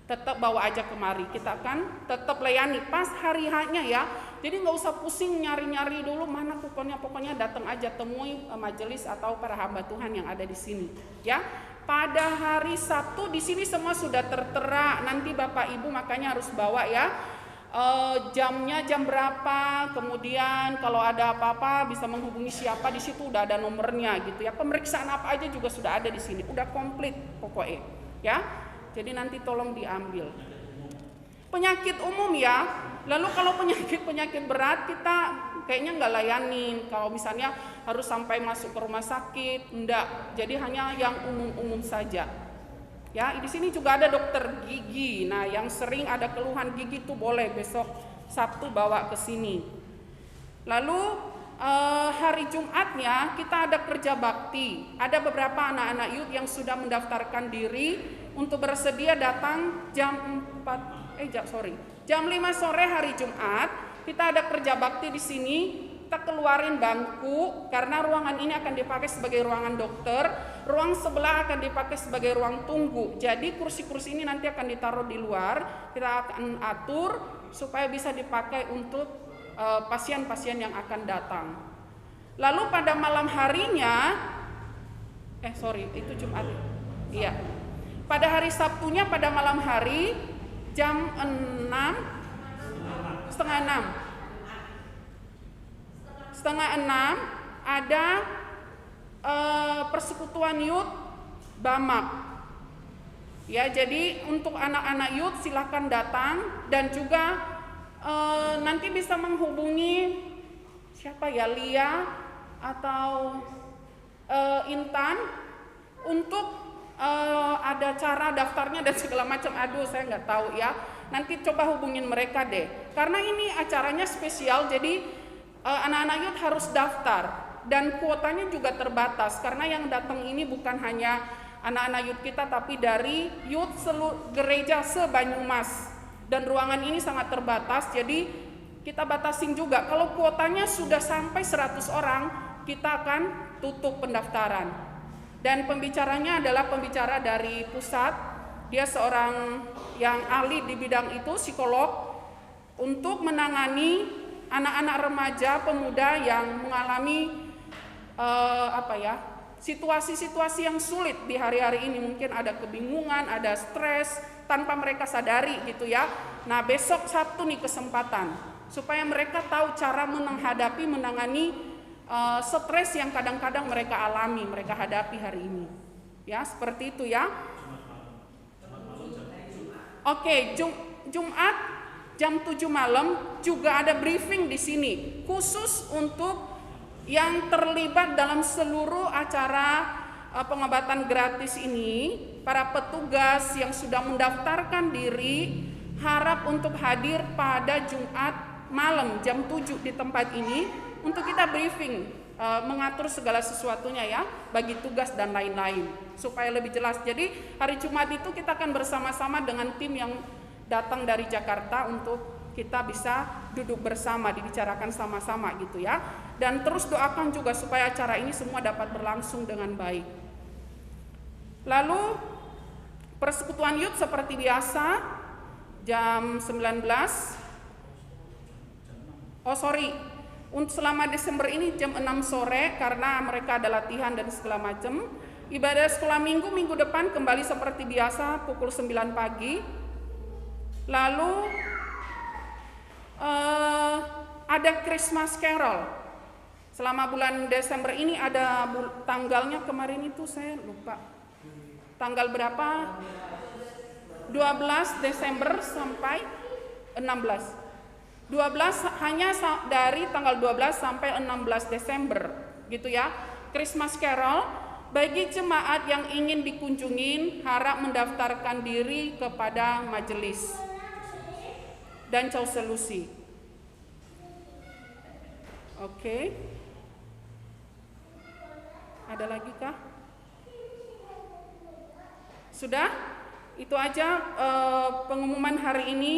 tetap bawa aja kemari. Kita akan tetap layani pas hari H-nya ya. Jadi nggak usah pusing nyari-nyari dulu mana kuponnya. Pokoknya datang aja, temui majelis atau para hamba Tuhan yang ada di sini ya. Pada hari Sabtu di sini semua sudah tertera. Nanti Bapak Ibu makanya harus bawa ya. Jamnya jam berapa, kemudian kalau ada apa-apa bisa menghubungi siapa, di situ udah ada nomornya gitu ya. Pemeriksaan apa aja juga sudah ada di sini, udah komplit pokoknya ya. Jadi nanti tolong diambil. penyakit umum ya. Lalu kalau penyakit berat kita kayaknya nggak layanin. Kalau misalnya harus sampai masuk ke rumah sakit, enggak. Jadi hanya yang umum-umum saja. Ya, di sini juga ada dokter gigi. Nah, yang sering ada keluhan gigi tuh boleh besok Sabtu bawa ke sini. Lalu hari Jumatnya kita ada kerja bakti. Ada beberapa anak-anak youth yang sudah mendaftarkan diri untuk bersedia datang jam 5 sore hari Jumat. Kita ada kerja bakti di sini. Kita keluarin bangku karena ruangan ini akan dipakai sebagai ruangan dokter. Ruang sebelah akan dipakai sebagai ruang tunggu. Jadi kursi-kursi ini nanti akan ditaruh di luar. Kita akan atur supaya bisa dipakai untuk pasien-pasien yang akan datang. Lalu pada malam harinya, itu Jumat. Iya. Pada hari Sabtunya pada malam hari jam 5:30 ada persekutuan youth Bamak. Ya, jadi untuk anak-anak youth silakan datang dan juga nanti bisa menghubungi siapa ya, Lia atau Intan untuk ada cara daftarnya dan segala macam. Aduh, saya nggak tahu ya. Nanti coba hubungin mereka deh. Karena ini acaranya spesial, jadi anak-anak youth harus daftar dan kuotanya juga terbatas. Karena yang datang ini bukan hanya anak-anak youth kita, tapi dari youth seluruh gereja se-Banyumas. Dan ruangan ini sangat terbatas, jadi kita batasin juga. Kalau kuotanya sudah sampai 100 orang, kita akan tutup pendaftaran. Dan pembicaranya adalah pembicara dari pusat. Dia seorang yang ahli di bidang itu, psikolog, untuk menangani anak-anak remaja, pemuda yang mengalami situasi-situasi yang sulit di hari-hari ini. Mungkin ada kebingungan, ada stres tanpa mereka sadari gitu ya. Nah, besok Sabtu nih kesempatan supaya mereka tahu cara menangani stres yang kadang-kadang mereka alami, mereka hadapi hari ini. Ya, seperti itu ya. Oke, Jumat jam 7 malam juga ada briefing di sini khusus untuk yang terlibat dalam seluruh acara pengobatan gratis ini. Para petugas yang sudah mendaftarkan diri harap untuk hadir pada Jumat malam jam 7 di tempat ini untuk kita briefing, mengatur segala sesuatunya ya, bagi tugas dan lain-lain supaya lebih jelas. Jadi hari Jumat itu kita akan bersama-sama dengan tim yang datang dari Jakarta untuk kita bisa duduk bersama, dibicarakan sama-sama gitu ya. Dan terus doakan juga supaya acara ini semua dapat berlangsung dengan baik. Lalu persekutuan youth seperti biasa jam 19. Untuk selama Desember ini jam 6 sore karena mereka ada latihan dan segala macam. Ibadah sekolah minggu depan kembali seperti biasa pukul 9 pagi. Lalu ada Christmas Carol. Selama bulan Desember ini ada tanggalnya kemarin itu saya lupa. Tanggal berapa? 12 Desember sampai 16. 12 hanya dari tanggal 12 sampai 16 Desember gitu ya. Christmas Carol bagi jemaat yang ingin dikunjungin harap mendaftarkan diri kepada majelis dan Chow Solusi. Oke. Ada lagi kah? Sudah? Itu aja pengumuman hari ini.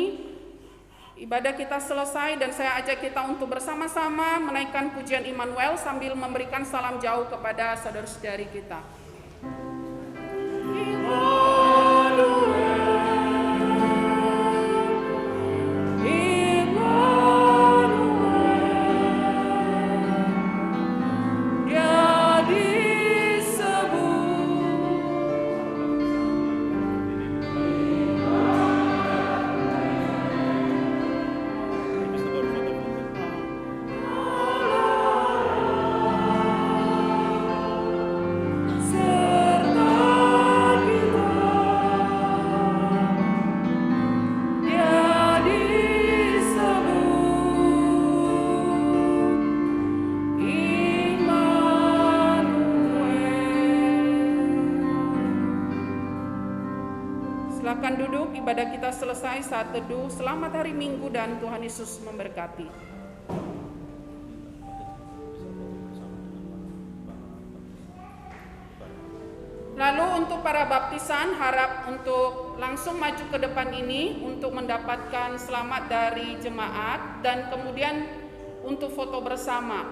Ibadah kita selesai dan saya ajak kita untuk bersama-sama menaikkan pujian Immanuel sambil memberikan salam jauh kepada saudara-saudari kita.
Say
ibadah kita selesai saat teduh. Selamat hari Minggu dan Tuhan Yesus memberkati. Lalu untuk para baptisan harap untuk langsung maju ke depan ini untuk mendapatkan selamat dari jemaat dan kemudian untuk foto bersama.